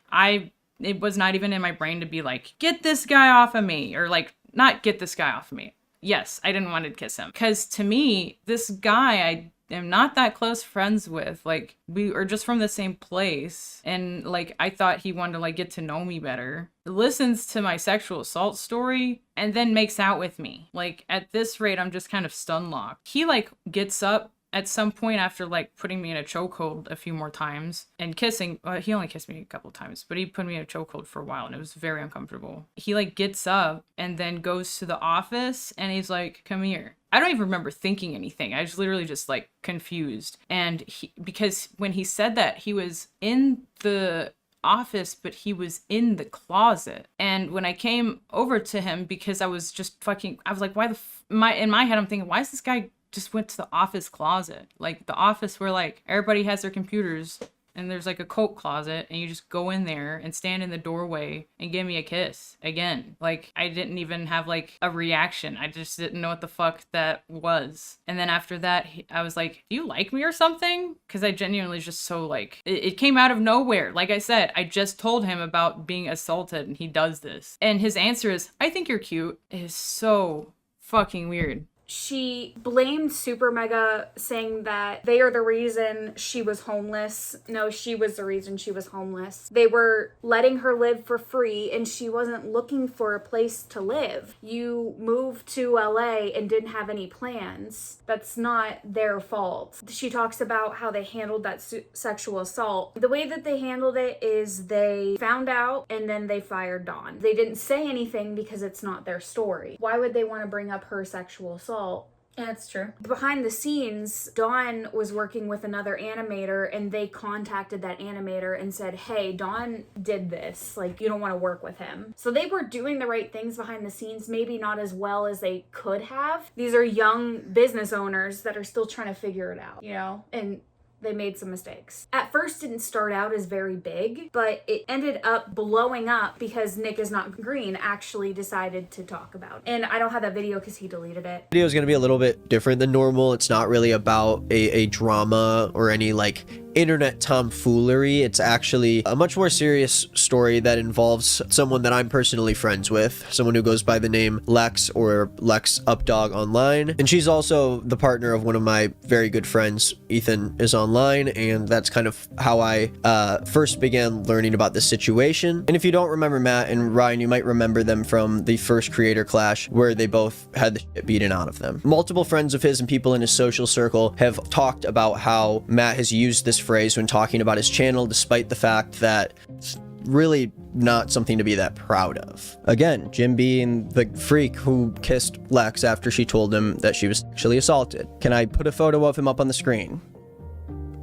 It was not even in my brain to be like, get this guy off of me, or like not get this guy off of me. Yes, I didn't want to kiss him. Because to me, this guy I am not that close friends with. Like, we are just from the same place. And, like, I thought he wanted to, like, get to know me better. Listens to my sexual assault story and then makes out with me. Like, at this rate, I'm just kind of stun locked. He, like, gets up at some point after like putting me in a chokehold a few more times and kissing. He only kissed me a couple times, but he put me in a chokehold for a while and it was very uncomfortable. He like gets up and then goes to the office and he's like, come here. I don't even remember thinking anything. I was literally just like confused. And because when he said that, he was in the office, but he was in the closet. And when I came over to him, because I was just fucking, I was like, why the in my head I'm thinking, why is this guy just went to the office closet? Like the office where like everybody has their computers and there's like a coat closet, and you just go in there and stand in the doorway and give me a kiss again. Like I didn't even have like a reaction. I just didn't know what the fuck that was. And then after that, I was like, do you like me or something? Because I genuinely just so like, it came out of nowhere. Like I said, I just told him about being assaulted and he does this. And his answer is, I think you're cute. It is so fucking weird. She blamed Super Mega, saying that they are the reason she was homeless. No, she was the reason she was homeless. They were letting her live for free and she wasn't looking for a place to live. You moved to LA and didn't have any plans. That's not their fault. She talks about how they handled that sexual assault. The way that they handled it is they found out and then they fired Dawn. They didn't say anything because it's not their story. Why would they want to bring up her sexual assault? Yeah, that's true. Behind the scenes, Dawn was working with another animator and they contacted that animator and said, hey, Dawn did this. Like, you don't want to work with him. So they were doing the right things behind the scenes, maybe not as well as they could have. These are young business owners that are still trying to figure it out, you know? And they made some mistakes. At first didn't start out as very big, but it ended up blowing up because Nick Is Not Green actually decided to talk about it. And I don't have that video because he deleted it. Video is going to be a little bit different than normal. It's not really about a drama or any like internet tomfoolery. It's actually a much more serious story that involves someone that I'm personally friends with, someone who goes by the name Lex or Lex Updog online. And she's also the partner of one of my very good friends, Ethan Is Online, and that's kind of how I first began learning about this situation. And if you don't remember Matt and Ryan, you might remember them from the first Creator Clash where they both had the shit beaten out of them. Multiple friends of his and people in his social circle have talked about how Matt has used this phrase when talking about his channel, despite the fact that it's really not something to be that proud of. Again, Jim being the freak who kissed Lex after she told him that she was sexually assaulted. Can I put a photo of him up on the screen?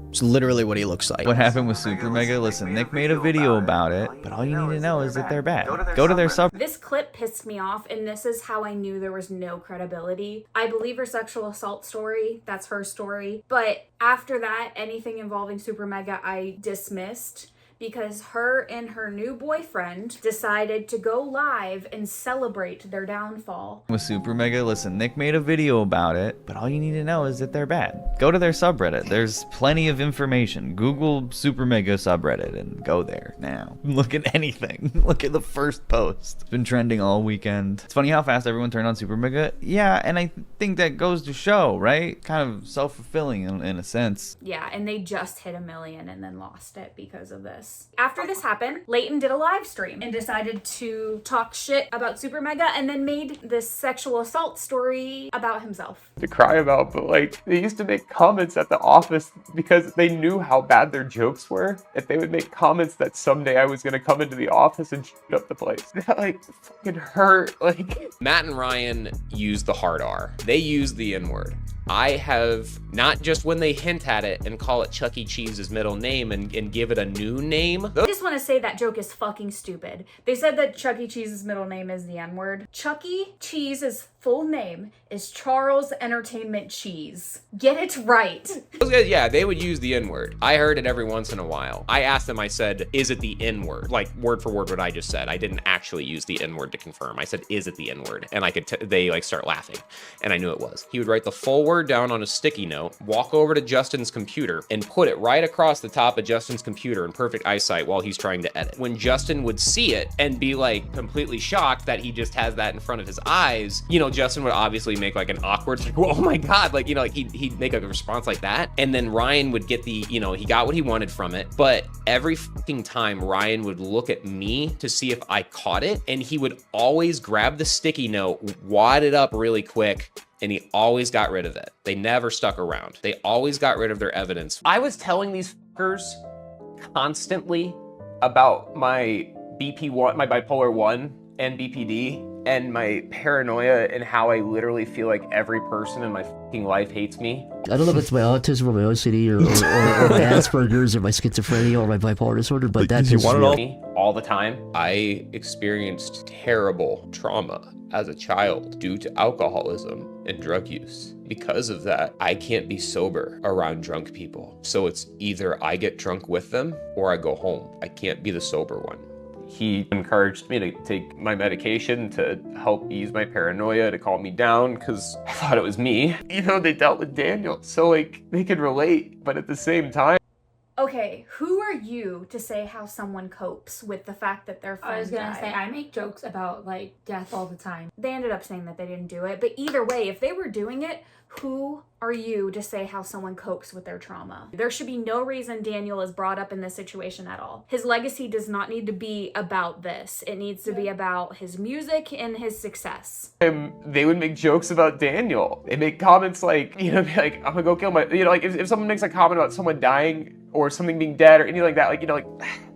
It's literally what he looks like. What happened with Super Mega? Listen, Nick made a video about it, but all you need to know is that they're bad. Go to their sub. This clip pissed me off, and this is how I knew there was no credibility. I believe her sexual assault story. That's her story. But after that, anything involving Super Mega, I dismissed. Because her and her new boyfriend decided to go live and celebrate their downfall. With Super Mega, listen, Nick made a video about it, but all you need to know is that they're bad. Go to their subreddit. There's plenty of information. Google Super Mega subreddit and go there now. Look at anything. Look at the first post. It's been trending all weekend. It's funny how fast everyone turned on Super Mega. Yeah, and I think that goes to show, right? Kind of self-fulfilling in a sense. Yeah, and they just hit 1 million and then lost it because of this. After this happened, Leighton did a live stream and decided to talk shit about Super Mega and then made this sexual assault story about himself. To cry about, but like they used to make comments at the office because they knew how bad their jokes were. If they would make comments that someday I was gonna come into the office and shoot up the place, that like fucking hurt. Like Matt and Ryan use the hard R. They use the N-word. I have, not just when they hint at it and call it Chuck E. Cheese's middle name and give it a new name. I just want to say that joke is fucking stupid. They said that Chuck E. Cheese's middle name is the N-word. Chuck E. Cheese's full name is Charles Entertainment Cheese. Get it right. Those guys, yeah, they would use the N-word. I heard it every once in a while. I asked them, I said, is it the N-word? Like, word for word what I just said. I didn't actually use the N-word to confirm. I said, is it the N-word? And I could, they like start laughing. And I knew it was. He would write the full word down on a sticky note, walk over to Justin's computer, and put it right across the top of Justin's computer in perfect eyesight while he's trying to edit. When Justin would see it and be like completely shocked that he just has that in front of his eyes, you know, Justin would obviously make like an awkward, like, oh my God, like, you know, like he'd make a response like that. And then Ryan would get the, you know, he got what he wanted from it. But every fucking time Ryan would look at me to see if I caught it, and he would always grab the sticky note, wad it up really quick, and he always got rid of it. They never stuck around. They always got rid of their evidence. I was telling these fuckers constantly about my BP1, my bipolar 1 and BPD, and my paranoia and how I literally feel like every person in my fucking life hates me. I don't know if it's my autism or my OCD or my Asperger's or my schizophrenia or my bipolar disorder, but that pisses me off. All the time. I experienced terrible trauma as a child due to alcoholism and drug use. Because of that, I can't be sober around drunk people. So it's either I get drunk with them or I go home. I can't be the sober one. He encouraged me to take my medication to help ease my paranoia, to calm me down, because I thought it was me. You know, they dealt with Daniel, so like they could relate, but at the same time. Okay, who are you to say how someone copes with the fact that their friend I was gonna died? say, I make jokes about like death all the time. They ended up saying that they didn't do it, but either way, if they were doing it, who are you to say how someone copes with their trauma? There should be no reason Daniel is brought up in this situation at all. His legacy does not need to be about this. It needs to be about his music and his success. They would make jokes about Daniel. They make comments like, you know, be like, I'm gonna go kill my, you know, like if someone makes a comment about someone dying or something being dead or anything like that, like, you know, like,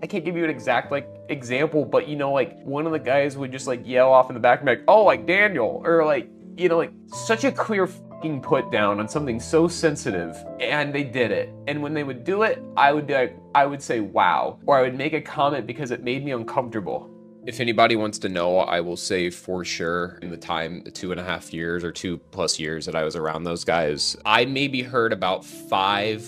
I can't give you an exact, like, example, but, you know, like, one of the guys would just, like, yell off in the back and be like, oh, like, Daniel, or, like, you know, like, such a clear fucking put down on something so sensitive, and they did it. And when they would do it, I would be like, I would say, wow, or I would make a comment because it made me uncomfortable. If anybody wants to know, I will say for sure in the 2.5 years or 2+ years that I was around those guys, I maybe heard about five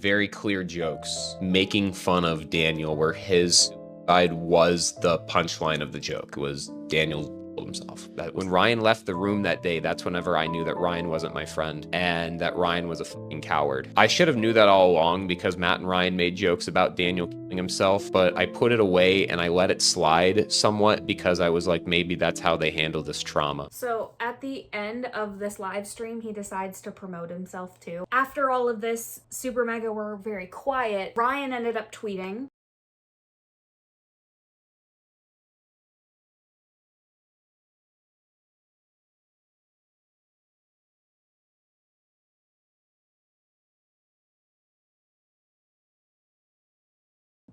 very clear jokes making fun of Daniel where his side was the punchline of the joke. It was Daniel himself. That when Ryan left the room that day, that's whenever I knew that Ryan wasn't my friend and that Ryan was a fucking coward. I should have knew that all along because Matt and Ryan made jokes about Daniel killing himself, but I put it away and I let it slide somewhat because I was like, maybe that's how they handle this trauma. So at the end of this live stream, he decides to promote himself too. After all of this, Super Mega were very quiet. Ryan ended up tweeting,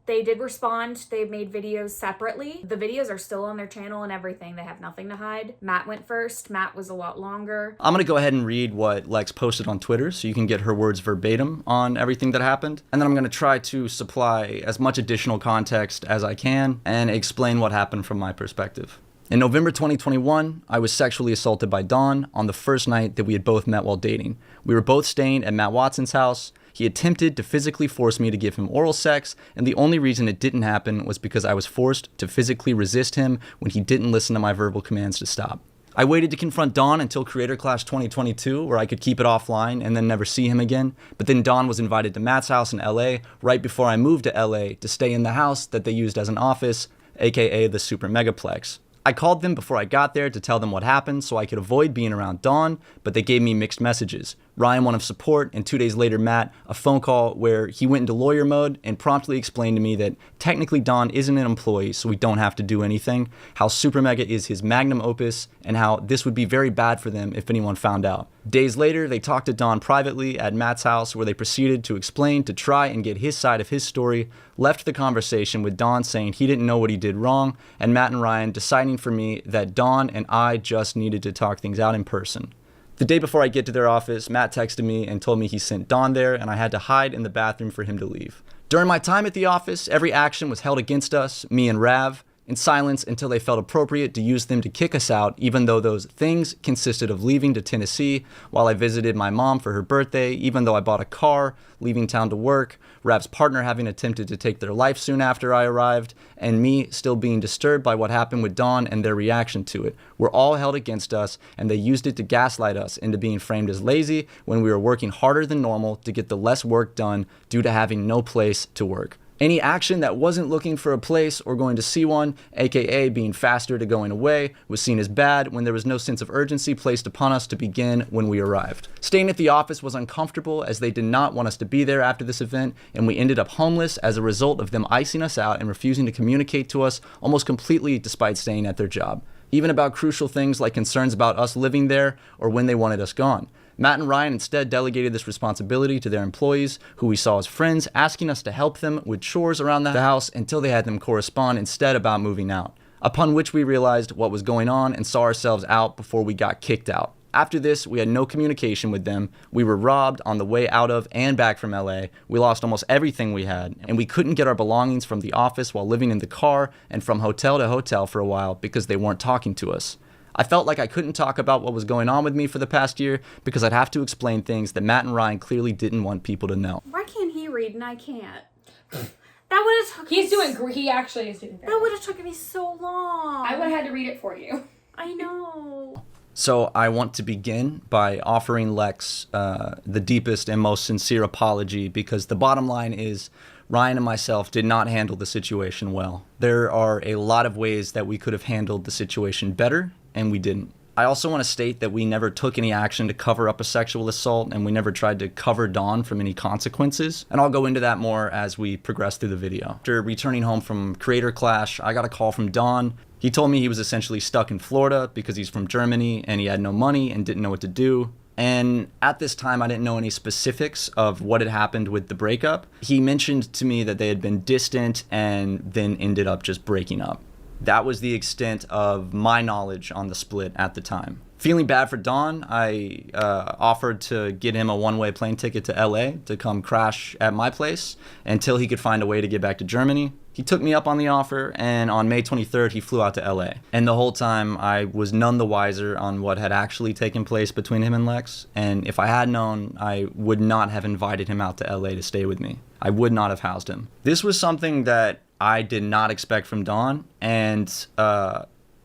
they did respond. They made videos separately. The videos are still on their channel and everything. They have nothing to hide. Matt went first. Matt was a lot longer. I'm gonna go ahead and read what Lex posted on Twitter so you can get her words verbatim on everything that happened. And then I'm gonna try to supply as much additional context as I can and explain what happened from my perspective. In November 2021, I was sexually assaulted by Dawn on the first night that we had both met while dating. We were both staying at Matt Watson's house. He attempted to physically force me to give him oral sex, and the only reason it didn't happen was because I was forced to physically resist him when he didn't listen to my verbal commands to stop. I waited to confront Dawn until Creator Clash 2022, where I could keep it offline and then never see him again, but then Dawn was invited to Matt's house in LA right before I moved to LA to stay in the house that they used as an office, aka the Super Megaplex. I called them before I got there to tell them what happened so I could avoid being around Dawn, but they gave me mixed messages. Ryan one of support, and 2 days later Matt a phone call where he went into lawyer mode and promptly explained to me that technically Dawn isn't an employee, so we don't have to do anything, how Super Mega is his magnum opus, and how this would be very bad for them if anyone found out. Days later, they talked to Dawn privately at Matt's house where they proceeded to explain to try and get his side of his story, left the conversation with Dawn saying he didn't know what he did wrong, and Matt and Ryan deciding for me that Dawn and I just needed to talk things out in person. The day before I get to their office, Matt texted me and told me he sent Dawn there and I had to hide in the bathroom for him to leave. During my time at the office, every action was held against us, me and Rav, in silence until they felt appropriate to use them to kick us out, even though those things consisted of leaving to Tennessee while I visited my mom for her birthday, even though I bought a car, leaving town to work, Rav's partner having attempted to take their life soon after I arrived, and me still being disturbed by what happened with Dawn and their reaction to it, were all held against us, and they used it to gaslight us into being framed as lazy when we were working harder than normal to get the less work done due to having no place to work. Any action that wasn't looking for a place or going to see one, aka being faster to going away, was seen as bad when there was no sense of urgency placed upon us to begin when we arrived. Staying at the office was uncomfortable as they did not want us to be there after this event, and we ended up homeless as a result of them icing us out and refusing to communicate to us almost completely despite staying at their job, even about crucial things like concerns about us living there or when they wanted us gone. Matt and Ryan instead delegated this responsibility to their employees, who we saw as friends, asking us to help them with chores around the house until they had them correspond instead about moving out. upon which we realized what was going on and saw ourselves out before we got kicked out. After this, we had no communication with them. We were robbed on the way out of and back from LA. We lost almost everything we had, and we couldn't get our belongings from the office while living in the car and from hotel to hotel for a while because they weren't talking to us. I felt like I couldn't talk about what was going on with me for the past year because I'd have to explain things that Matt and Ryan clearly didn't want people to know. Why can't he read and I can't? That would have took. He actually is doing. That would have taken me so long. I would have had to read it for you. I know. So I want to begin by offering Lex the deepest and most sincere apology because the bottom line is Ryan and myself did not handle the situation well. There are a lot of ways that we could have handled the situation better, and we didn't. I also want to state that we never took any action to cover up a sexual assault, and we never tried to cover Dawn from any consequences. And I'll go into that more as we progress through the video. After returning home from Creator Clash, I got a call from Dawn. He told me he was essentially stuck in Florida because he's from Germany and he had no money and didn't know what to do. And at this time, I didn't know any specifics of what had happened with the breakup. He mentioned to me that they had been distant and then ended up just breaking up. That was the extent of my knowledge on the split at the time. Feeling bad for Dawn, I offered to get him a one-way plane ticket to LA to come crash at my place until he could find a way to get back to Germany. He took me up on the offer, and on May 23rd, he flew out to LA. And the whole time, I was none the wiser on what had actually taken place between him and Lex. And if I had known, I would not have invited him out to LA to stay with me. I would not have housed him. This was something that I did not expect from Dawn, and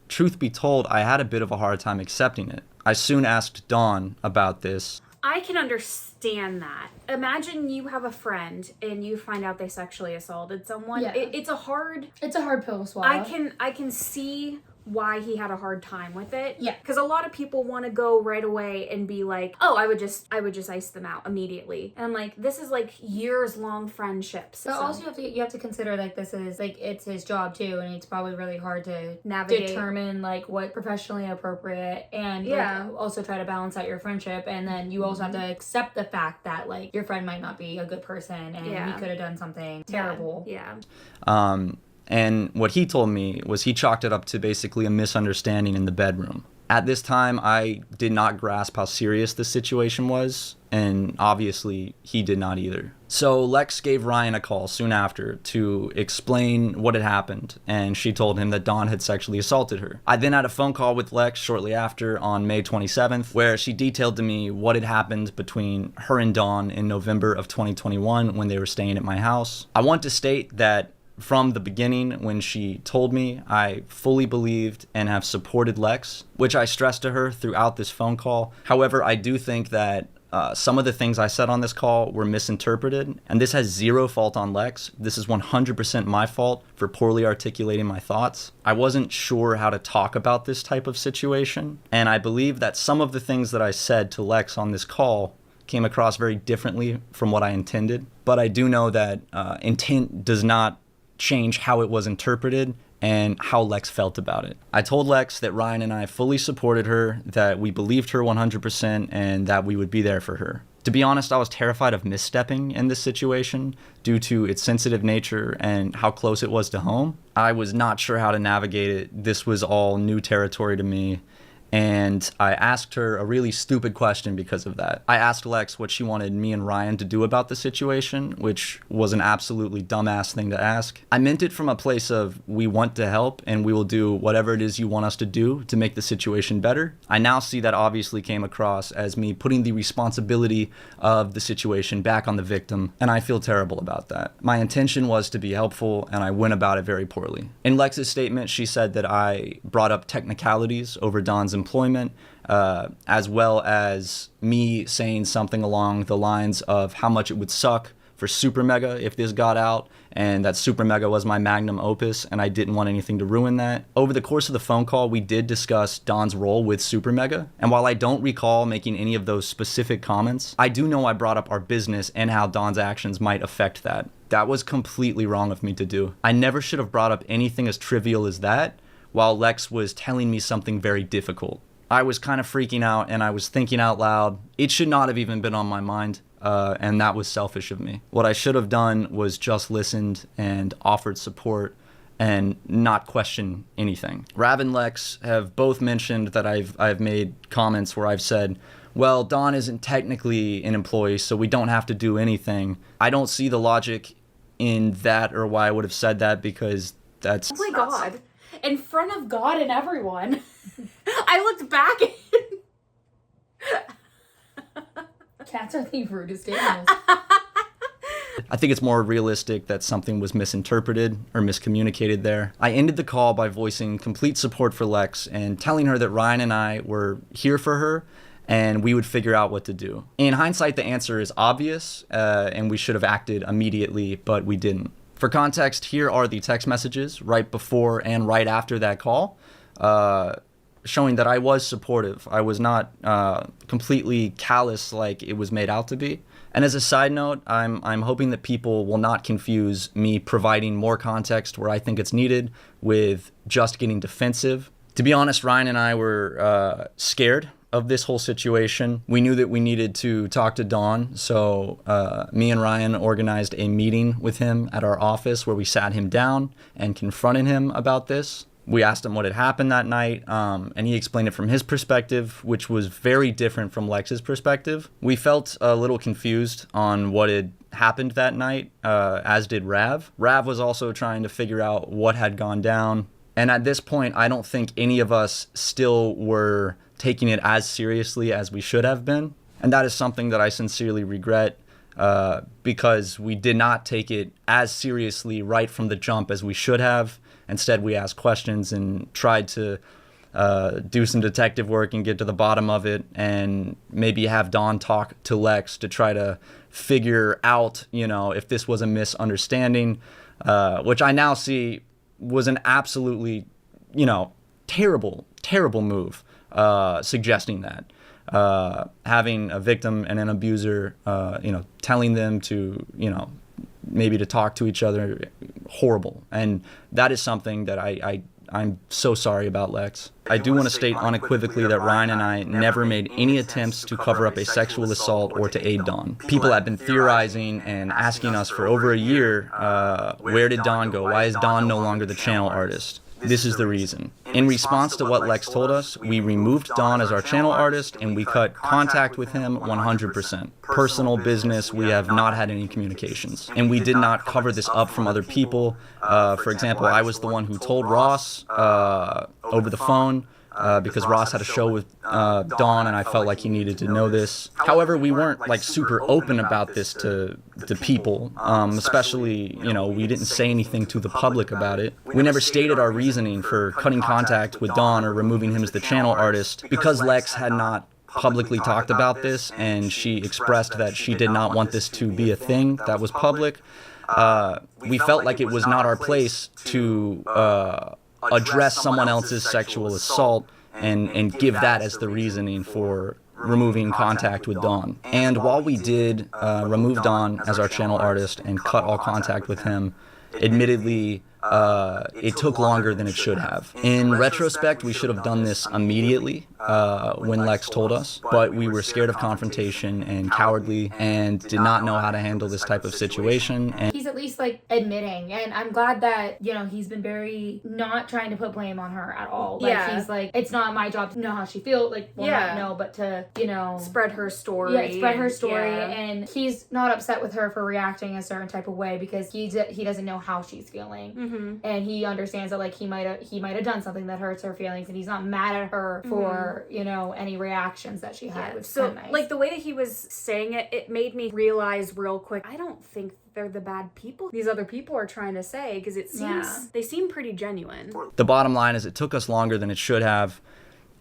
truth be told, I had a bit of a hard time accepting it. I soon asked Dawn about this. I can understand that. Imagine you have a friend and you find out they sexually assaulted someone. Yeah. It's a hard pill to swallow. I can see why he had a hard time with it. Yeah. Because a lot of people want to go right away and be like, oh, I would just ice them out immediately. And I'm like, this is like years long friendships. But So also you have to consider like this is like it's his job too, and it's probably really hard to Navigate. determine like what professionally appropriate and Yeah. like, also try to balance out your friendship, and then you also have to accept the fact that like your friend might not be a good person and Yeah. he could have done something terrible. Yeah. And what he told me was he chalked it up to basically a misunderstanding in the bedroom. At this time, I did not grasp how serious the situation was, and obviously he did not either. So Lex gave Ryan a call soon after to explain what had happened, and she told him that Dawn had sexually assaulted her. I then had a phone call with Lex shortly after on May 27th, where she detailed to me what had happened between her and Dawn in November of 2021 when they were staying at my house. I want to state that from the beginning, when she told me, I fully believed and have supported Lex, which I stressed to her throughout this phone call. However, I do think that some of the things I said on this call were misinterpreted, and this has zero fault on Lex. This is 100% my fault for poorly articulating my thoughts. I wasn't sure how to talk about this type of situation, and I believe that some of the things that I said to Lex on this call came across very differently from what I intended. But I do know that intent does not change how it was interpreted and how Lex felt about it. I told Lex that Ryan and I fully supported her, that we believed her 100%, and that we would be there for her. To be honest, I was terrified of misstepping in this situation due to its sensitive nature and how close it was to home. I was not sure how to navigate it. This was all new territory to me. And I asked her a really stupid question because of that. I asked Lex what she wanted me and Ryan to do about the situation, which was an absolutely dumbass thing to ask. I meant it from a place of, we want to help and we will do whatever it is you want us to do to make the situation better. I now see that obviously came across as me putting the responsibility of the situation back on the victim, and I feel terrible about that. My intention was to be helpful, and I went about it very poorly. In Lex's statement, she said that I brought up technicalities over Don's employment, as well as me saying something along the lines of how much it would suck for Super Mega if this got out, and that Super Mega was my magnum opus and I didn't want anything to ruin that. Over the course of the phone call, we did discuss Don's role with Super Mega, and while I don't recall making any of those specific comments, I do know I brought up our business and how Don's actions might affect that. That was completely wrong of me to do. I never should have brought up anything as trivial as that while Lex was telling me something very difficult. I was kind of freaking out and I was thinking out loud. It should not have even been on my mind, and that was selfish of me. What I should have done was just listened and offered support and not question anything. Rav and Lex have both mentioned that I've made comments where I've said, well, Dawn isn't technically an employee, so we don't have to do anything. I don't see the logic in that or why I would have said that, because that's... Oh my God. In front of God and everyone. I looked back Cats are the rudest animals. I think it's more realistic that something was misinterpreted or miscommunicated there. I ended the call by voicing complete support for Lex and telling her that Ryan and I were here for her and we would figure out what to do. In hindsight, the answer is obvious, and we should have acted immediately, but we didn't. For context, here are the text messages right before and right after that call, showing that I was supportive. I was not completely callous like it was made out to be. And as a side note, I'm hoping that people will not confuse me providing more context where I think it's needed with just getting defensive. To be honest, Ryan and I were scared of this whole situation. We knew that we needed to talk to Dawn, so me and Ryan organized a meeting with him at our office where we sat him down and confronted him about this. We asked him what had happened that night, and he explained it from his perspective, which was very different from Lex's perspective. We felt a little confused on what had happened that night, as did Rav. Rav was also trying to figure out what had gone down, and at this point, I don't think any of us still were taking it as seriously as we should have been, and that is something that I sincerely regret, because we did not take it as seriously right from the jump as we should have. Instead, we asked questions and tried to do some detective work and get to the bottom of it, and maybe have Dawn talk to Lex to try to figure out, if this was a misunderstanding, which I now see was an absolutely, terrible, terrible move, suggesting that. Having a victim and an abuser, telling them to, maybe to talk to each other, horrible. And that is something that I'm so sorry about, Lex. I do want to state unequivocally that Ryan and I never made any attempts to cover up a sexual assault or to aid Dawn. People have been theorizing and asking us for over a year, where did Dawn go? Why is Dawn no longer the channel artist? This is the reason. In response to what Lex told us, we removed Dawn as our channel artist and we cut contact with him 100%. Personal business, we have not had any communications. And we did not cover this up from other people. For example, I was the one who told Ross over the phone, because Ross had a show with Dawn and I felt like he needed to know this. However, we weren't super open about this to people, especially, we didn't say anything to the public about it. We never stated our reasoning for cutting contact with Dawn or removing him as the channel artist, because Lex had not publicly talked about this and she expressed that she did not want this to be a thing that was public. We felt like it was not our place to address someone else's sexual assault and give that as the reasoning for removing contact with Dawn. And while we did remove Dawn as our channel artist and cut all contact with him, admittedly, it took longer than it should have. In retrospect, we should have done this immediately when Lex told us, but we were scared of confrontation and cowardly and did not know how to handle this type of situation. And he's at least admitting, and I'm glad that, he's been very not trying to put blame on her at all. He's it's not my job to know how she feels, not know, but to, spread her story. Yeah, spread her story. Yeah. And he's not upset with her for reacting a certain type of way because he doesn't know how she's feeling. Mm-hmm. And he understands that he might have done something that hurts her feelings, and he's not mad at her for any reactions that she had. Which so is nice. The way that he was saying it made me realize real quick, I don't think they're the bad people these other people are trying to say, because it seems they seem pretty genuine. The bottom line is it took us longer than it should have,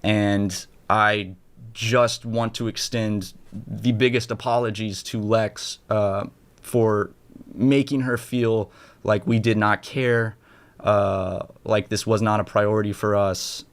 and I just want to extend the biggest apologies to Lex for making her feel like we did not care, like this was not a priority for us.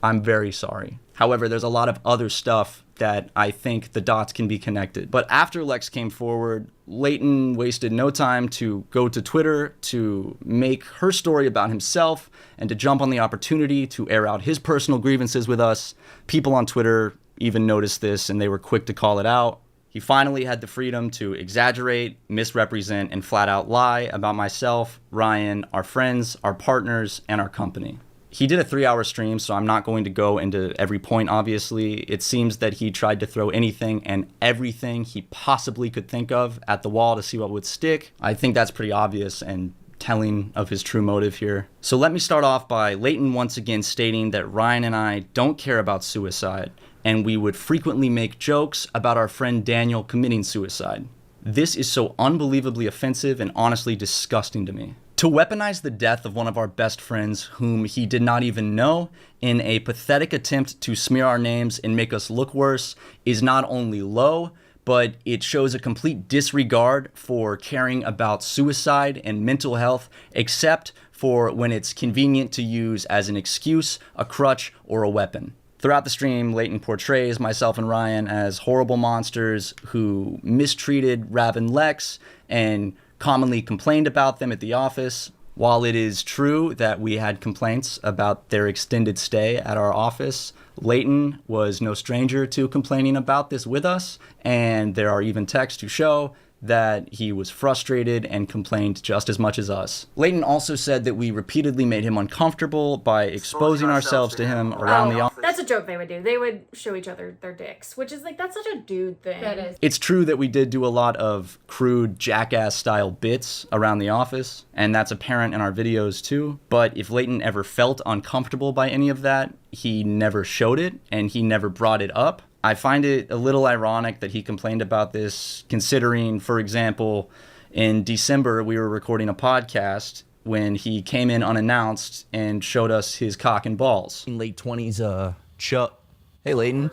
I'm very sorry. However, there's a lot of other stuff that I think the dots can be connected. But after Lex came forward, Leighton wasted no time to go to Twitter to make her story about himself and to jump on the opportunity to air out his personal grievances with us. People on Twitter even noticed this and they were quick to call it out. he finally had the freedom to exaggerate, misrepresent, and flat out lie about myself, Ryan, our friends, our partners, and our company. He did a 3-hour stream, so I'm not going to go into every point, obviously. It seems that he tried to throw anything and everything he possibly could think of at the wall to see what would stick. I think that's pretty obvious and telling of his true motive here. So let me start off by Leighton once again stating that Ryan and I don't care about suicide, and we would frequently make jokes about our friend Daniel committing suicide. This is so unbelievably offensive and honestly disgusting to me. To weaponize the death of one of our best friends whom he did not even know in a pathetic attempt to smear our names and make us look worse is not only low, but it shows a complete disregard for caring about suicide and mental health, except for when it's convenient to use as an excuse, a crutch, or a weapon. Throughout the stream, Leighton portrays myself and Ryan as horrible monsters who mistreated Rav and Lex and commonly complained about them at the office. While it is true that we had complaints about their extended stay at our office, Leighton was no stranger to complaining about this with us, and there are even texts to show that he was frustrated and complained just as much as us. Leighton also said that we repeatedly made him uncomfortable by exposing ourselves to him around the office. That's a joke they would do. They would show each other their dicks, which is like, that's such a dude thing. That is. It's true that we did do a lot of crude jackass-style bits around the office, and that's apparent in our videos too. But if Leighton ever felt uncomfortable by any of that, he never showed it, and he never brought it up. I find it a little ironic that he complained about this, considering, for example, in December we were recording a podcast when he came in unannounced and showed us his cock and balls. In late 20s, Chuck. Hey, Leighton.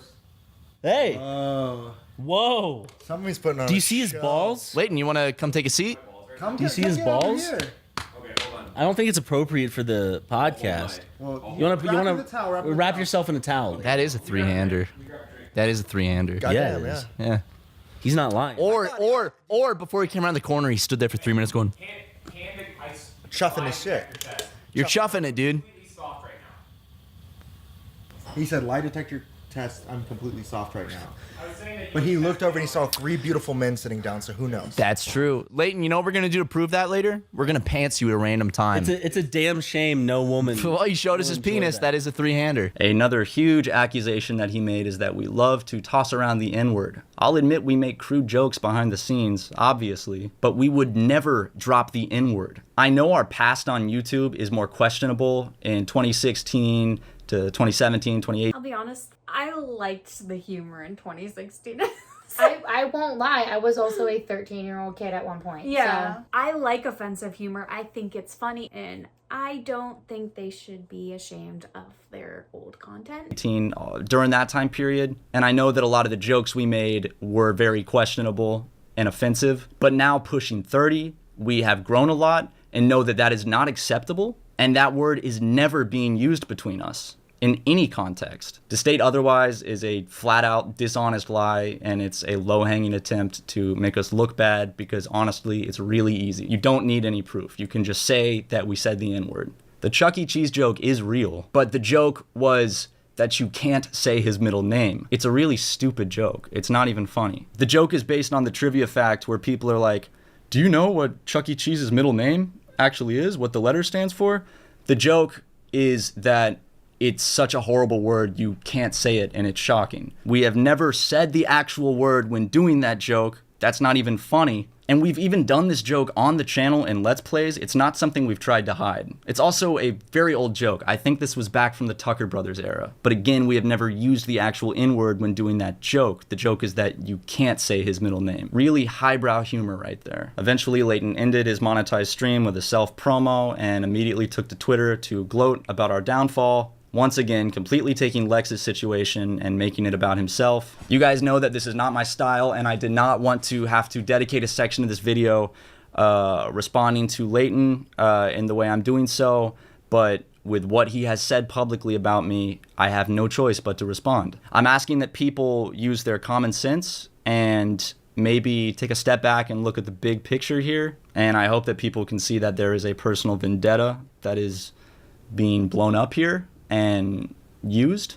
Hey. Whoa. Somebody's putting on Do you a see his show. balls? Leighton, you want to come take a seat? Come Do you see his get over balls? here. I don't think it's appropriate for the podcast. Well, You want wrap it in the to towel, wrap it in the wrap towel. yourself in a towel. That is a three-hander. That is a three-hander. Goddamn, it is. Yeah. He's not lying. Or before he came around the corner, he stood there for 3 minutes going, Chuffing his shit. "You're chuffing it, dude." He said, lie detector test, I'm completely soft right now. But he looked over and he saw 3 beautiful men sitting down, so who knows? That's true. Leighton, you know what we're going to do to prove that later? We're going to pants you at a random time. It's a damn shame no woman. Well, he showed us his enjoy penis. That is a three-hander. Another huge accusation that he made is that we love to toss around the N-word. I'll admit we make crude jokes behind the scenes, obviously, but we would never drop the N-word. I know our past on YouTube is more questionable in 2016 to 2017, 2018. I'll be honest, I liked the humor in 2016. I won't lie. I was also a 13-year-old kid at one point. Yeah. So. I like offensive humor. I think it's funny, and I don't think they should be ashamed of their old content. During that time period, and I know that a lot of the jokes we made were very questionable and offensive, but now pushing 30, we have grown a lot and know that that is not acceptable, and that word is never being used between us in any context. To state otherwise is a flat-out dishonest lie, and it's a low-hanging attempt to make us look bad, because honestly, it's really easy. You don't need any proof. You can just say that we said the N-word. The Chuck E. Cheese joke is real, but the joke was that you can't say his middle name. It's a really stupid joke. It's not even funny. The joke is based on the trivia fact where people are like, do you know what Chuck E. Cheese's middle name actually is, what the letter stands for? The joke is that it's such a horrible word, you can't say it, and it's shocking. We have never said the actual word when doing that joke. That's not even funny. And we've even done this joke on the channel in Let's Plays. It's not something we've tried to hide. It's also a very old joke. I think this was back from the Tucker Brothers era. But again, we have never used the actual N-word when doing that joke. The joke is that you can't say his middle name. Really highbrow humor right there. Eventually, Leighton ended his monetized stream with a self-promo and immediately took to Twitter to gloat about our downfall. Once again, completely taking Lex's situation and making it about himself. You guys know that this is not my style, and I did not want to have to dedicate a section of this video responding to Leighton in the way I'm doing so, but with what he has said publicly about me, I have no choice but to respond. I'm asking that people use their common sense and maybe take a step back and look at the big picture here, and I hope that people can see that there is a personal vendetta that is being blown up here and used.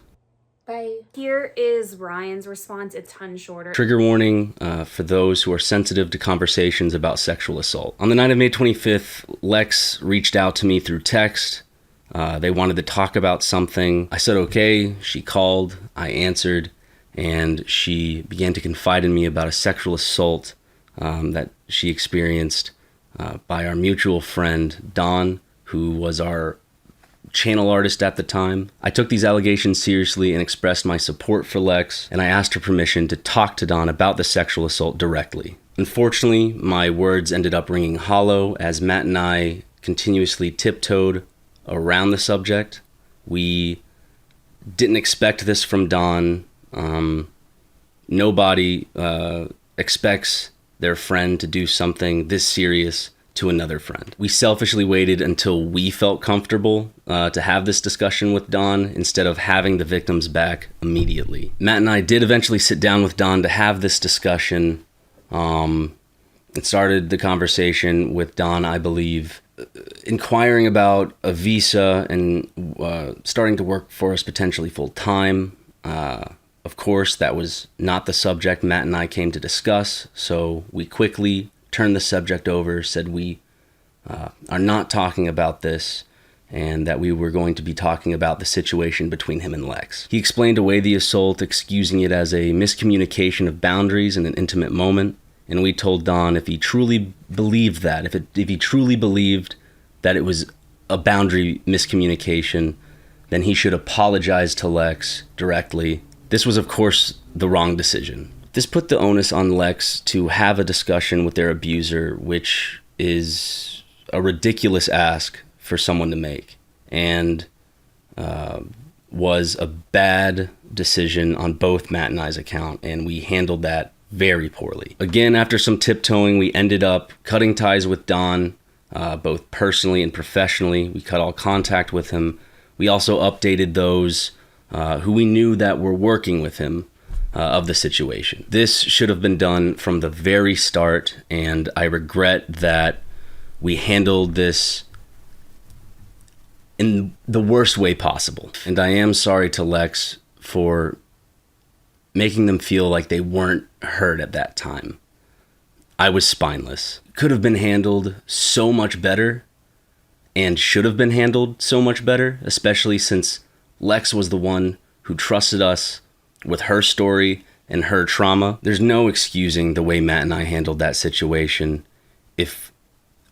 Bye. Here is Ryan's response. It's a ton shorter. Trigger warning for those who are sensitive to conversations about sexual assault. On the night of May 25th, Lex reached out to me through text. They wanted to talk about something. I said okay. She called. I answered. And she began to confide in me about a sexual assault that she experienced by our mutual friend, Don, who was our channel artist at the time. I took these allegations seriously and expressed my support for Lex, and I asked her permission to talk to Don about the sexual assault directly. Unfortunately, my words ended up ringing hollow as Matt and I continuously tiptoed around the subject. We didn't expect this from Don. Nobody expects their friend to do something this serious to another friend. We selfishly waited until we felt comfortable to have this discussion with Don instead of having the victim's back immediately. Matt and I did eventually sit down with Don to have this discussion. It started the conversation with Don, I believe, inquiring about a visa and starting to work for us potentially full time. Of course, that was not the subject Matt and I came to discuss, so we quickly turned the subject over, said we are not talking about this, and that we were going to be talking about the situation between him and Lex. He explained away the assault, excusing it as a miscommunication of boundaries in an intimate moment, and we told Don if he truly believed that, if he truly believed that it was a boundary miscommunication, then he should apologize to Lex directly. This was, of course, the wrong decision. This put the onus on Lex to have a discussion with their abuser, which is a ridiculous ask for someone to make, and was a bad decision on both Matt and I's account, and we handled that very poorly. Again, after some tiptoeing, we ended up cutting ties with Don, both personally and professionally. We cut all contact with him. We also updated those who we knew that were working with him of the situation. This should have been done from the very start, and I regret that we handled this in the worst way possible. And I am sorry to Lex for making them feel like they weren't heard at that time. I was spineless. Could have been handled so much better, and should have been handled so much better, especially since Lex was the one who trusted us with her story and her trauma. There's no excusing the way Matt and I handled that situation. If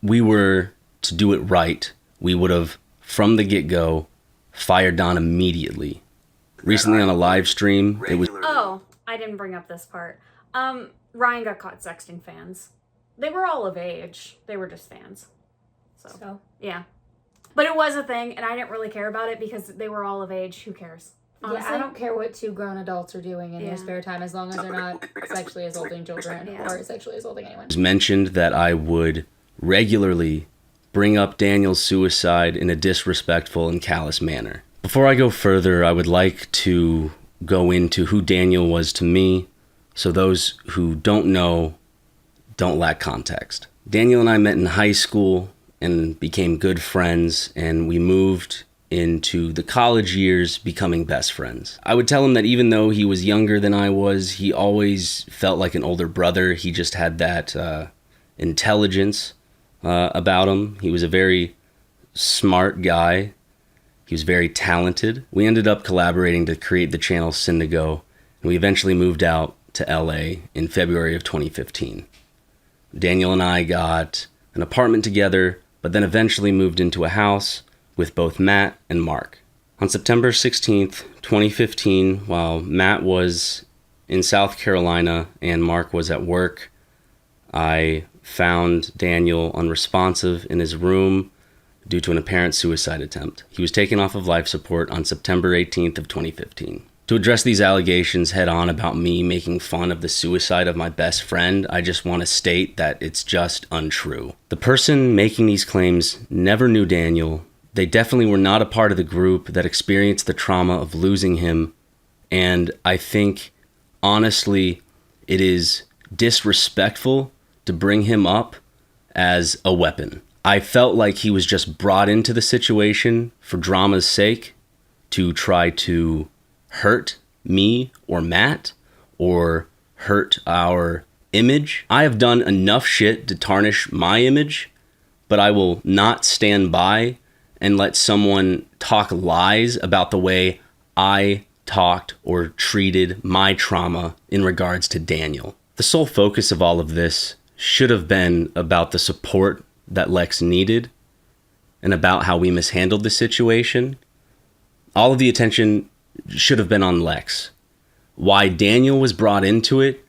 we were to do it right, we would have, from the get-go, fired Don immediately. Recently on a live stream, it was... Oh, I didn't bring up this part. Ryan got caught sexting fans. They were all of age. They were just fans. So, yeah. But it was a thing, and I didn't really care about it because they were all of age. Who cares? Honestly. Yeah, I don't care what two grown adults are doing in their spare time as long as they're not sexually assaulting children or sexually assaulting anyone. It was mentioned that I would regularly bring up Daniel's suicide in a disrespectful and callous manner. Before I go further, I would like to go into who Daniel was to me, so those who don't know don't lack context. Daniel and I met in high school and became good friends, and we moved into the college years becoming best friends. I would tell him that even though he was younger than I was, he always felt like an older brother. He just had that intelligence about him. He was a very smart guy. He was very talented. We ended up collaborating to create the channel Syndigo, and we eventually moved out to LA in February of 2015. Daniel and I got an apartment together, but then eventually moved into a house with both Matt and Mark. On September 16th, 2015, while Matt was in South Carolina and Mark was at work, I found Daniel unresponsive in his room due to an apparent suicide attempt. He was taken off of life support on September 18th of 2015. To address these allegations head on about me making fun of the suicide of my best friend, I just want to state that it's just untrue. The person making these claims never knew Daniel. They definitely were not a part of the group that experienced the trauma of losing him. And I think, honestly, it is disrespectful to bring him up as a weapon. I felt like he was just brought into the situation for drama's sake to try to hurt me or Matt or hurt our image. I have done enough shit to tarnish my image, but I will not stand by and let someone talk lies about the way I talked or treated my trauma in regards to Daniel. The sole focus of all of this should have been about the support that Lex needed and about how we mishandled the situation. All of the attention should have been on Lex. Why Daniel was brought into it,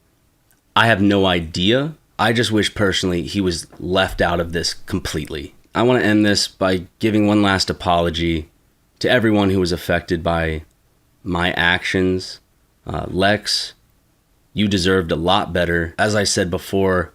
I have no idea. I just wish personally he was left out of this completely. I want to end this by giving one last apology to everyone who was affected by my actions. Lex, you deserved a lot better. As I said before,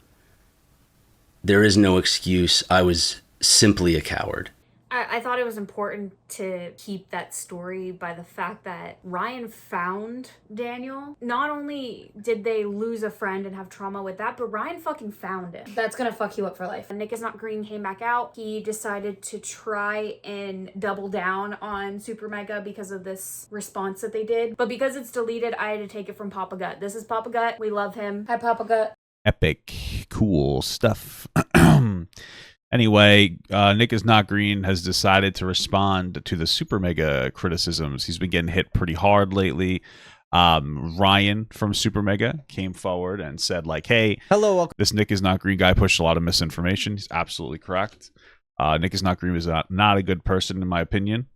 there is no excuse. I was simply a coward. I thought it was important to keep that story by the fact that Ryan found Daniel. Not only did they lose a friend and have trauma with that, but Ryan fucking found him. That's gonna fuck you up for life. Nick Is Not Green came back out. He decided to try and double down on Super Mega because of this response that they did. But because it's deleted, I had to take it from Papa Gut. This is Papa Gut. We love him. Hi, Papa Gut. Epic, cool stuff. Anyway, Nick Is Not Green has decided to respond to the Super Mega criticisms. He's been getting hit pretty hard lately. Ryan from Super Mega came forward and said, like, hey, hello, this Nick Is Not Green guy pushed a lot of misinformation. He's absolutely correct. Nick Is Not Green is not a good person, in my opinion.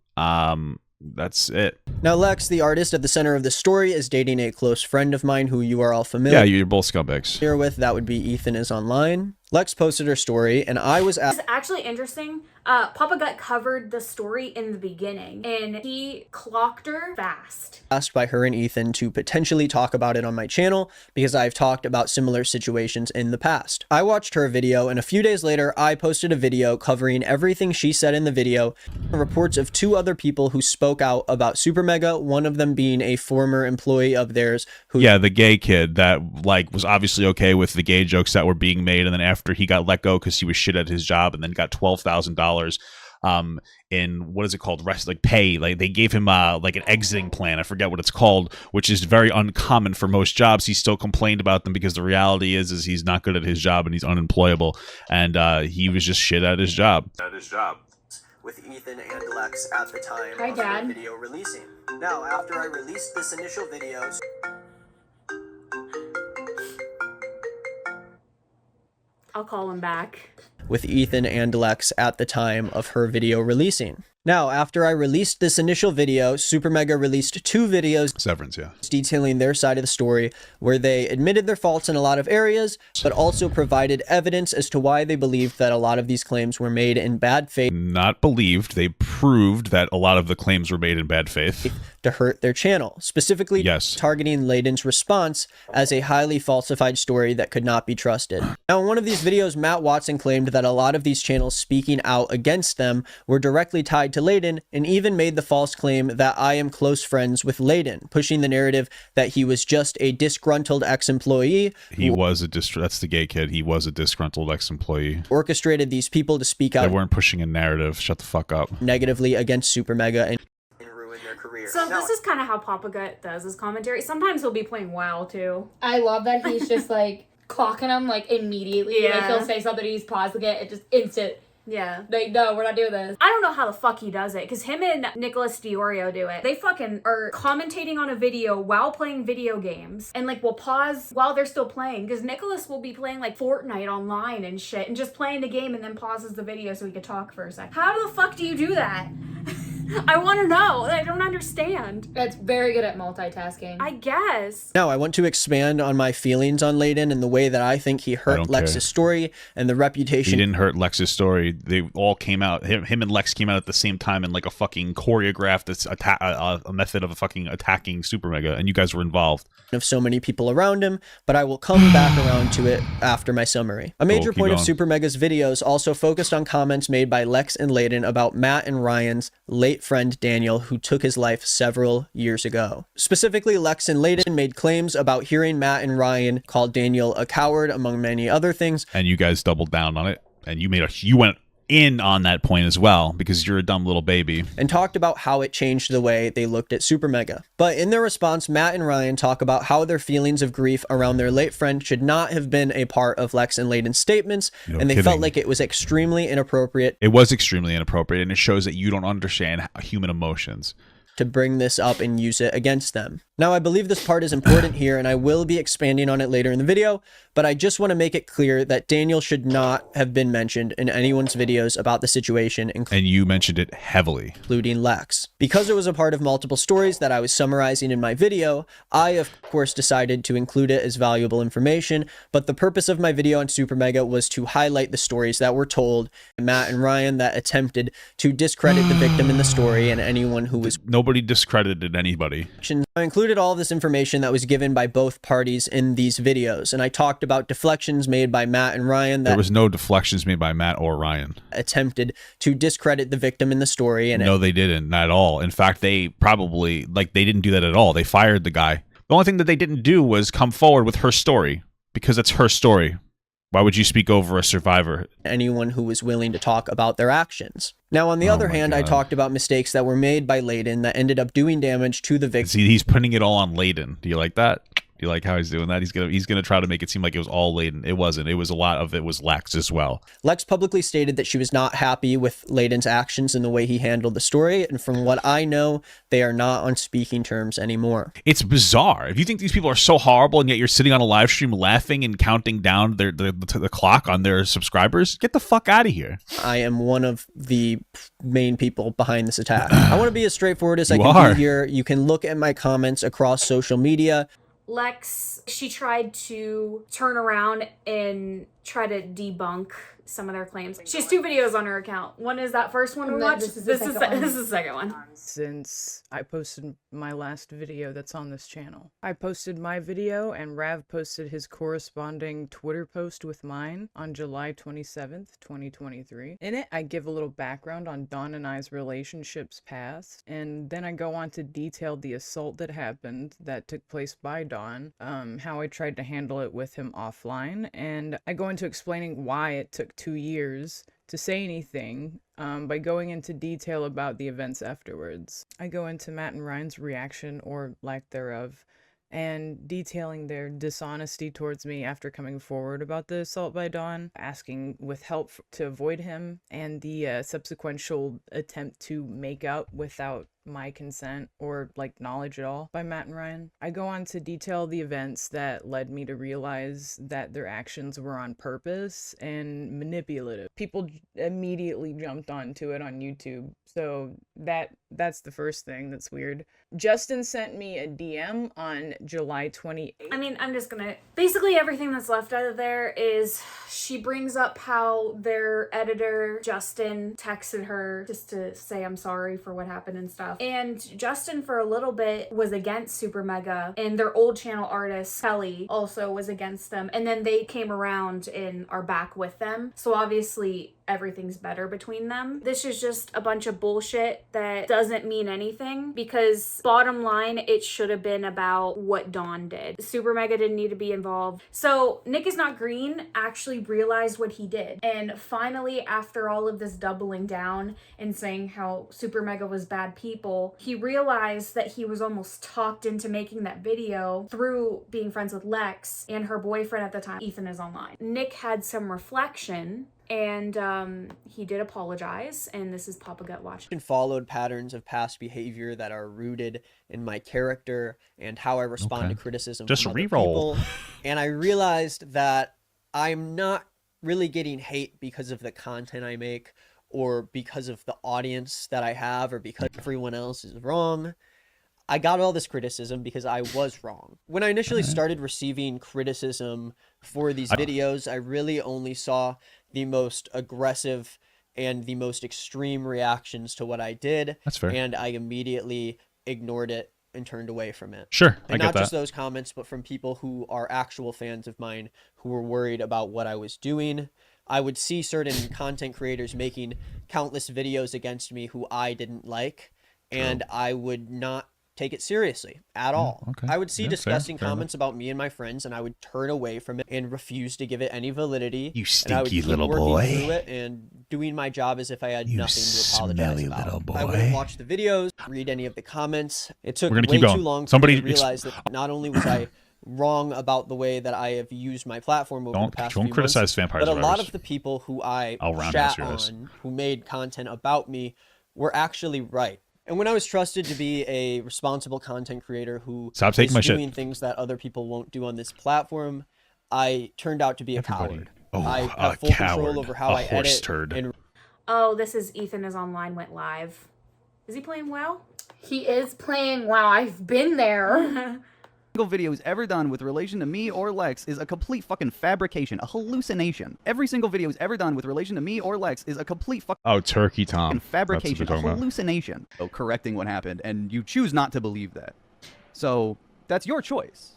That's it. Now, Lex, the artist at the center of the story, is dating a close friend of mine who you are all familiar. Yeah, you're both scumbags. Here with, that would be Ethan Is Online. Lex posted her story, and I was It's actually interesting. Papa Gut covered the story in the beginning, and he clocked her fast. asked by her and Ethan to potentially talk about it on my channel because I've talked about similar situations in the past. I watched her video, and a few days later, I posted a video covering everything she said in the video, reports of 2 other people who spoke out about Super Mega, one of them being a former employee of theirs who— Yeah, the gay kid that, like, was obviously okay with the gay jokes that were being made, and then after he got let go because he was shit at his job and then got $12,000 in, what is it called, pay, like they gave him like an exiting plan, I forget what it's called, which is very uncommon for most jobs. He still complained about them because the reality is he's not good at his job and he's unemployable, and he was just shit at his job. With Ethan and Lex at the time Hi, of Dad. the video releasing. Now, after I released this initial video, I'll call him back. With Ethan and Lex at the time of her video releasing. Now, after I released this initial video, Super Mega released 2 videos, Severance, yeah, detailing their side of the story, where they admitted their faults in a lot of areas, but also provided evidence as to why they believed that a lot of these claims were made in bad faith. Not believed, they proved that a lot of the claims were made in bad faith. To hurt their channel, specifically targeting Layden's response as a highly falsified story that could not be trusted. Now, in one of these videos, Matt Watson claimed that a lot of these channels speaking out against them were directly tied to Layden, and even made the false claim that I am close friends with Layden, pushing the narrative that he was just a disgruntled ex-employee. He was a that's the gay kid. He was a disgruntled ex-employee. Orchestrated these people to speak out. They weren't pushing a narrative. Shut the fuck up. Negatively against Super Mega and So this is kind of how Papa Gut does his commentary. Sometimes he'll be playing WoW too. I love that he's just like clocking them like immediately. Yeah. Like he'll say something, he's pausing it, it just instant. Yeah. Like, no, we're not doing this. I don't know how the fuck he does it, because him and Nicholas Diorio do it. They fucking are commentating on a video while playing video games, and like will pause while they're still playing, because Nicholas will be playing like Fortnite online and shit, and just playing the game and then pauses the video so he could talk for a second. How the fuck do you do that? I want to know. I don't understand. That's very good at multitasking. I guess. Now, I want to expand on my feelings on Layden and the way that I think he hurt Lex's story and the reputation. He didn't hurt Lex's story. They all came out. Him and Lex came out at the same time in like a fucking choreographed a method of a fucking attacking Super Mega, and you guys were involved. Of so many people around him, but I will come back around to it after my summary. A major point of Super Mega's videos also focused on comments made by Lex and Layden about Matt and Ryan's late friend Daniel, who took his life several years ago. Specifically, Lex and Layden made claims about hearing Matt and Ryan call Daniel a coward, among many other things. And you guys doubled down on it, and you went in on that point as well because you're a dumb little baby. And talked about how it changed the way they looked at Super Mega. But in their response, Matt and Ryan talk about how their feelings of grief around their late friend should not have been a part of Lex and Layden's statements, and they felt like it was extremely inappropriate. It was extremely inappropriate, and it shows that you don't understand human emotions. To bring this up and use it against them. Now, I believe this part is important here, and I will be expanding on it later in the video, but I just want to make it clear that Daniel should not have been mentioned in anyone's videos about the situation, and you mentioned it heavily, including Lex. Because it was a part of multiple stories that I was summarizing in my video, I, of course, decided to include it as valuable information, but the purpose of my video on Super Mega was to highlight the stories that were told by Matt and Ryan that attempted to discredit the victim in the story and anyone who was... Nobody discredited anybody. I included all this information that was given by both parties in these videos, and I talked about deflections made by Matt and Ryan that... There was no deflections made by Matt or Ryan. ...attempted to discredit the victim in the story. And no, they didn't, not at all. In fact, they probably, they didn't do that at all. They fired the guy. The only thing that they didn't do was come forward with her story, because it's her story. Why would you speak over a survivor? Anyone who was willing to talk about their actions. Now, on the other hand, I talked about mistakes that were made by Layden that ended up doing damage to the victim. See, he's putting it all on Layden. Do you like that? Do you like how he's doing that? He's gonna try to make it seem like it was all Layden. It wasn't. It was a lot of it was Lex as well. Lex publicly stated that she was not happy with Layden's actions and the way he handled the story. And from what I know, they are not on speaking terms anymore. It's bizarre. If you think these people are so horrible and yet you're sitting on a live stream laughing and counting down the clock on their subscribers, get the fuck out of here. I am one of the main people behind this attack. I want to be as straightforward as I can be here. You can look at my comments across social media. Lex, she tried to turn around and try to debunk some of their claims. She has 2 videos on her account. One is that first one we watched. This is the second one. Since I posted my last video that's on this channel, I posted my video and Rav posted his corresponding Twitter post with mine on July 27th, 2023. In it, I give a little background on Dawn and I's relationships past, and then I go on to detail the assault that happened that took place by Dawn, how I tried to handle it with him offline, and I go into explaining why it took 2 years to say anything by going into detail about the events afterwards. I go into Matt and Ryan's reaction, or lack thereof, and detailing their dishonesty towards me after coming forward about the assault by Dawn, asking with help to avoid him, and the subsequent attempt to make up without my consent or knowledge at all by Matt and Ryan. I go on to detail the events that led me to realize that their actions were on purpose and manipulative. People immediately jumped onto it on YouTube, so that's the first thing that's weird. Justin sent me a DM on July 28th. I mean, I'm just gonna... Basically, everything that's left out of there is she brings up how their editor, Justin, texted her just to say I'm sorry for what happened and stuff. And Justin, for a little bit, was against Super Mega, and their old channel artist, Kelly, also was against them. And then they came around and are back with them. So obviously, everything's better between them. This is just a bunch of bullshit that doesn't mean anything, because bottom line, it should have been about what Dawn did. Super Mega didn't need to be involved. So Nick is Not Green actually realized what he did. And finally, after all of this doubling down and saying how Super Mega was bad people, he realized that he was almost talked into making that video through being friends with Lex and her boyfriend at the time, Ethan Is Online. Nick had some reflection, and he did apologize, and this is Papa Gut Watch. And followed patterns of past behavior that are rooted in my character and how I respond to criticism Just from other re-roll. people. And I realized that I'm not really getting hate because of the content I make, or because of the audience that I have, or because everyone else is wrong. I got all this criticism because I was wrong. When I initially started receiving criticism for these videos, I really only saw the most aggressive and the most extreme reactions to what I did. That's fair. And I immediately ignored it and turned away from it. Sure, and I get not just that. those comments, but from people who are actual fans of mine who were worried about what I was doing. I would see certain content creators making countless videos against me who I didn't like, and I would not take it seriously at all. okay. I would see Yeah, disgusting fair comments about me and my friends, and I would turn away from it and refuse to give it any validity. You and I would stinky keep little working boy. through it and doing my job as if I had nothing to apologize smelly about. little I wouldn't boy. watch the videos, read any of the comments. It took We're gonna way keep going. too long for Somebody me to realize that not only was I wrong about the way that I have used my platform over the past Don't few criticize months, Vampire but a lot Survivors. of the people who I I'll round chat answer this. on, who made content about me, were actually right. And when I was trusted to be a responsible content creator who Stop taking is my shit. doing things that other people won't do on this platform, I turned out to be a coward. I have full control over how I edit. And Oh, this is Ethan is online, went live. Is he playing WoW? He is playing WoW. I've been there. Single video is ever done with relation to me or Lex is a complete fucking fabrication, a hallucination. Every single video is ever done with relation to me or Lex is a complete Oh, Turkey Tom. fabrication, That's what a we're talking about. hallucination. So correcting what happened, and you choose not to believe that. So that's your choice.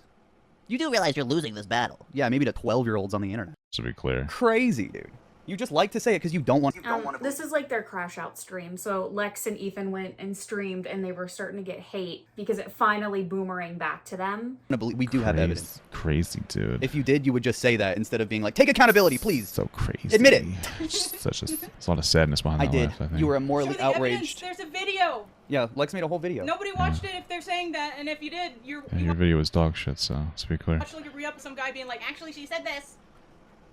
You do realize you're losing this battle. Yeah, maybe to 12-year-olds on the internet. To be clear. Crazy, dude. You just like to say it because you don't want. This is like their crash out stream. So Lex and Ethan went and streamed, and they were starting to get hate because it finally boomeranged back to them. We do have evidence. Crazy, dude. If you did, you would just say that instead of being like, take accountability, please. So crazy. Admit it. There's a lot of sadness behind I that did. laugh, I think. You were immorally outraged. There's a video. Yeah, Lex made a whole video. Nobody watched it if they're saying that, and if you did, Yeah, your video was dog shit, so let's be clear. watched like a re-up of some guy being like, actually, she said this.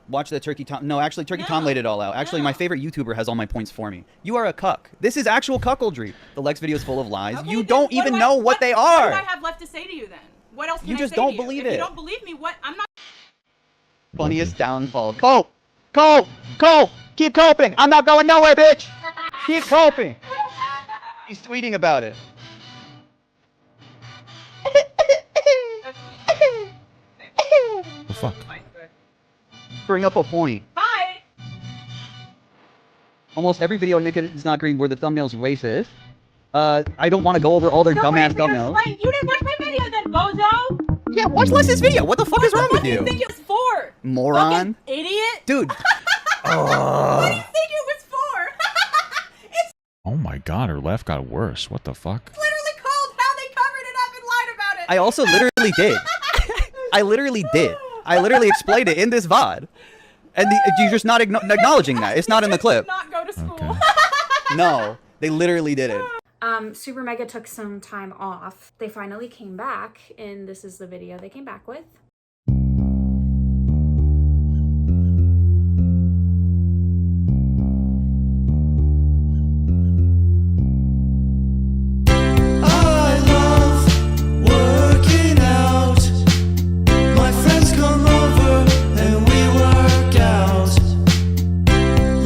Watch the Turkey Tom. No, actually, Turkey Tom laid it all out. Actually, my favorite YouTuber has all my points for me. You are a cuck. This is actual cuckoldry. The Lex video is full of lies. You don't even know what they What are. do I have left to say to you then? What else can You I just say don't to you? believe If it. you don't believe me, what? I'm not. Funniest downfall. Cope! Cope! Cope! Keep coping! I'm not going nowhere, bitch! Keep coping! He's tweeting about it. The fuck? Bring up a point. Bye! Almost every video Nick is not green where the thumbnail's racist. I don't want to go over all their dumbass thumbnails. Explain. You didn't watch my video then, bozo! Yeah, watch Lex's video. What the fuck is wrong with What do you you? think it was for? Moron. Idiot! Dude. What do you think it was for? Oh my god, her laugh got worse. What the fuck? Literally called how they covered it up and lied about it. I also literally did. I literally did. I literally explained it in this VOD. And you're just not acknowledging that. It's not in the clip. Not go to school. No, they literally did it. Super Mega took some time off. They finally came back, and this is the video they came back with. I love working out. My friends come over and we work out.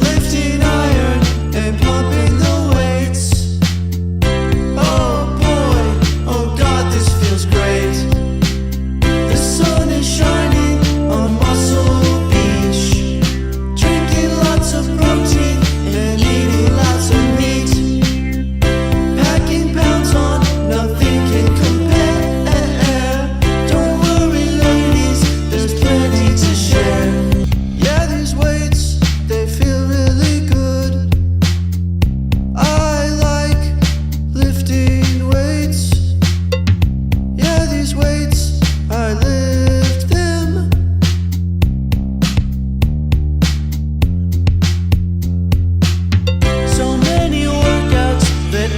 Lifting iron and pumping the weights. Oh boy, oh god, this feels great. The sun is shining on Muscle Beach. Drinking lots of protein and eating lots of meat. Packing pounds on, nothing can compare. Don't worry, ladies, there's plenty to share. Yeah, these weights, they feel really good. I like lifting weights. Yeah, these weights, I lift them. So many workouts that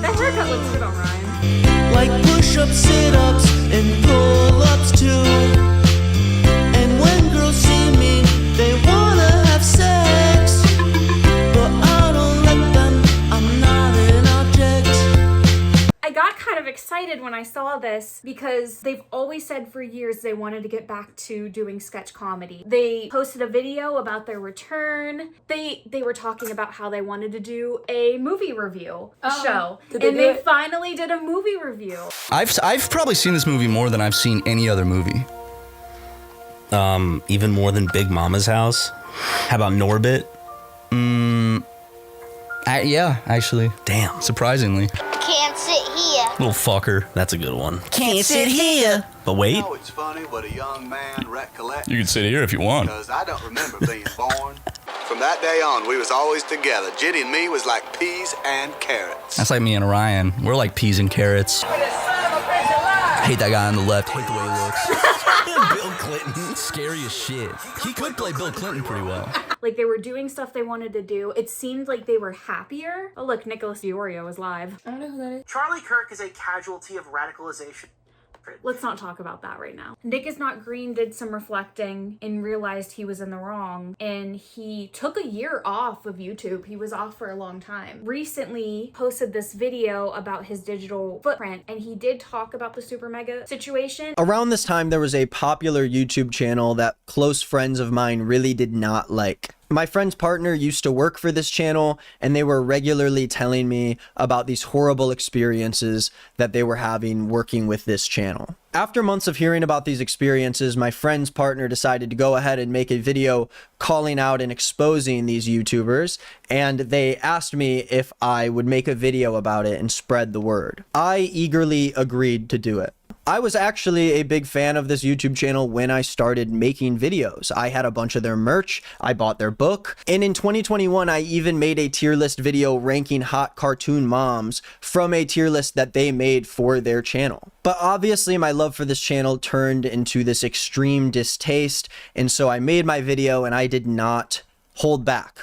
That haircut looks good on Ryan. like push-ups, sit-ups, and pull-ups too. And when girls see me, they wanna have sex, but I don't let them. I'm not an object. I got kind of excited when I saw this because they've always said for years they wanted to get back to doing sketch comedy. They posted a video about their return. They were talking about how they wanted to do a movie review show. Did they And do they it? finally did a movie review. I've probably seen this movie more than I've seen any other movie. Even more than Big Mama's House? How about Norbit? Yeah, actually. Damn. Surprisingly. Can't sit here. Little fucker. That's a good one. Can't sit here. But wait. It's funny what a young man recollects. You can sit here if you want. Because I don't remember being born. From that day on, we was always together. Ginny and me was like peas and carrots. That's like me and Ryan. We're like peas and carrots. Hate that guy on the left. Hate the way he looks. Bill Clinton. Scary as shit. He could play Bill Clinton pretty well. Like, they were doing stuff they wanted to do. It seemed like they were happier. Oh, look, Nicholas Diorio is live. I don't know who that is. Charlie Kirk is a casualty of radicalization. Let's not talk about that right now. Nick is Not Green did some reflecting and realized he was in the wrong, and he took a year off of YouTube. He was off for a long time. Recently posted this video about his digital footprint, and he did talk about the Super Mega situation. Around this time, there was a popular YouTube channel that close friends of mine really did not like. My friend's partner used to work for this channel, and they were regularly telling me about these horrible experiences that they were having working with this channel. After months of hearing about these experiences, my friend's partner decided to go ahead and make a video calling out and exposing these YouTubers, and they asked me if I would make a video about it and spread the word. I eagerly agreed to do it. I was actually a big fan of this YouTube channel when I started making videos. I had a bunch of their merch, I bought their book, and in 2021 I even made a tier list video ranking hot cartoon moms from a tier list that they made for their channel. But obviously my love for this channel turned into this extreme distaste, and so I made my video and I did not hold back,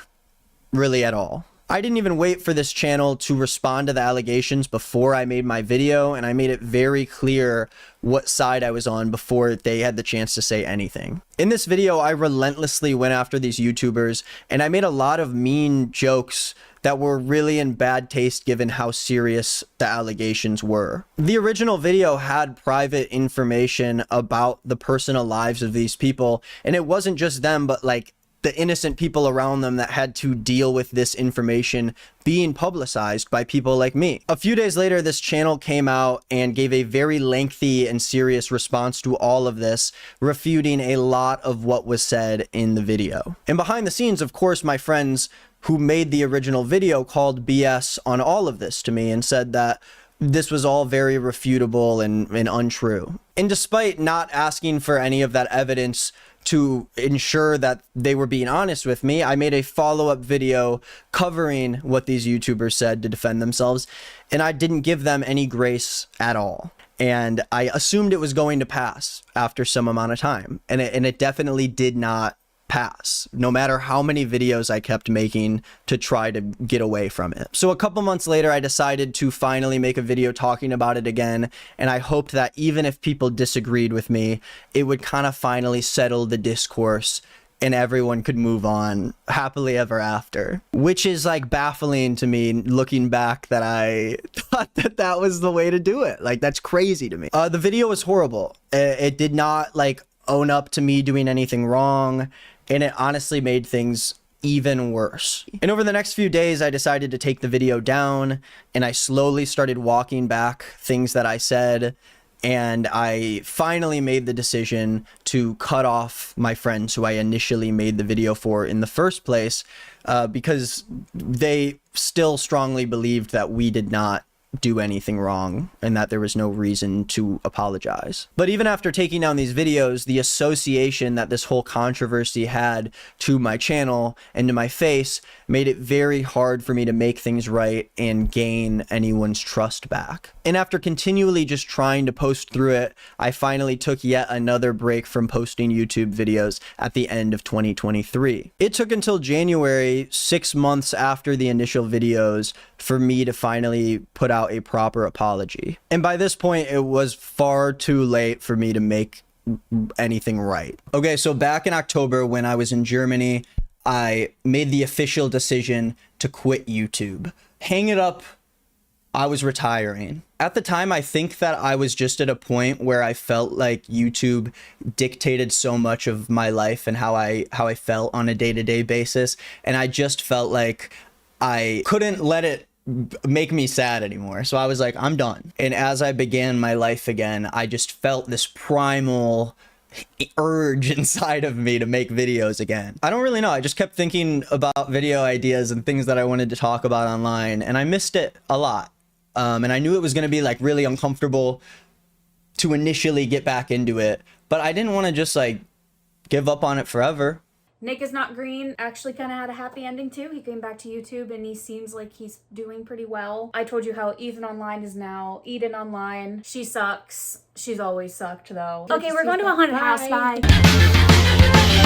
really at all. I didn't even wait for this channel to respond to the allegations before I made my video, and I made it very clear what side I was on before they had the chance to say anything. In this video, I relentlessly went after these YouTubers, and I made a lot of mean jokes that were really in bad taste given how serious the allegations were. The original video had private information about the personal lives of these people, and it wasn't just them, but like the innocent people around them that had to deal with this information being publicized by people like me. A few days later, this channel came out and gave a very lengthy and serious response to all of this, refuting a lot of what was said in the video. And behind the scenes, of course, my friends who made the original video called BS on all of this to me and said that this was all very refutable and untrue. And despite not asking for any of that evidence to ensure that they were being honest with me, I made a follow-up video covering what these YouTubers said to defend themselves, and I didn't give them any grace at all. And I assumed it was going to pass after some amount of time, and it definitely did not pass, no matter how many videos I kept making to try to get away from it. So a couple months later, I decided to finally make a video talking about it again, and I hoped that even if people disagreed with me, it would kind of finally settle the discourse and everyone could move on happily ever after, which is like baffling to me looking back that I thought that that was the way to do it. Like, that's crazy to me. The video was horrible. It did not like own up to me doing anything wrong, and it honestly made things even worse. And over the next few days, I decided to take the video down, and I slowly started walking back things that I said, and I finally made the decision to cut off my friends who I initially made the video for in the first place, because they still strongly believed that we did not do anything wrong and that there was no reason to apologize. But even after taking down these videos, the association that this whole controversy had to my channel and to my face made it very hard for me to make things right and gain anyone's trust back. And after continually just trying to post through it, I finally took yet another break from posting YouTube videos at the end of 2023. It took until January, 6 months after the initial videos, for me to finally put out a proper apology. And by this point, it was far too late for me to make anything right. Okay, so back in October when I was in Germany, I made the official decision to quit YouTube. Hang it up, I was retiring. At the time, I think that I was just at a point where I felt like YouTube dictated so much of my life and how I felt on a day-to-day basis, and I just felt like I couldn't let it make me sad anymore. So I was like, I'm done. And as I began my life again, I just felt this primal urge inside of me to make videos again. I don't really know. I just kept thinking about video ideas and things that I wanted to talk about online, and I missed it a lot. And I knew it was going to be like really uncomfortable to initially get back into it, but I didn't want to just like give up on it forever. Nick is Not Green actually kind of had a happy ending too. He came back to YouTube and he seems like he's doing pretty well. I told you how Ethan Online is now Eden Online. She sucks. She's always sucked though. Okay, we're going to a haunted house. Bye.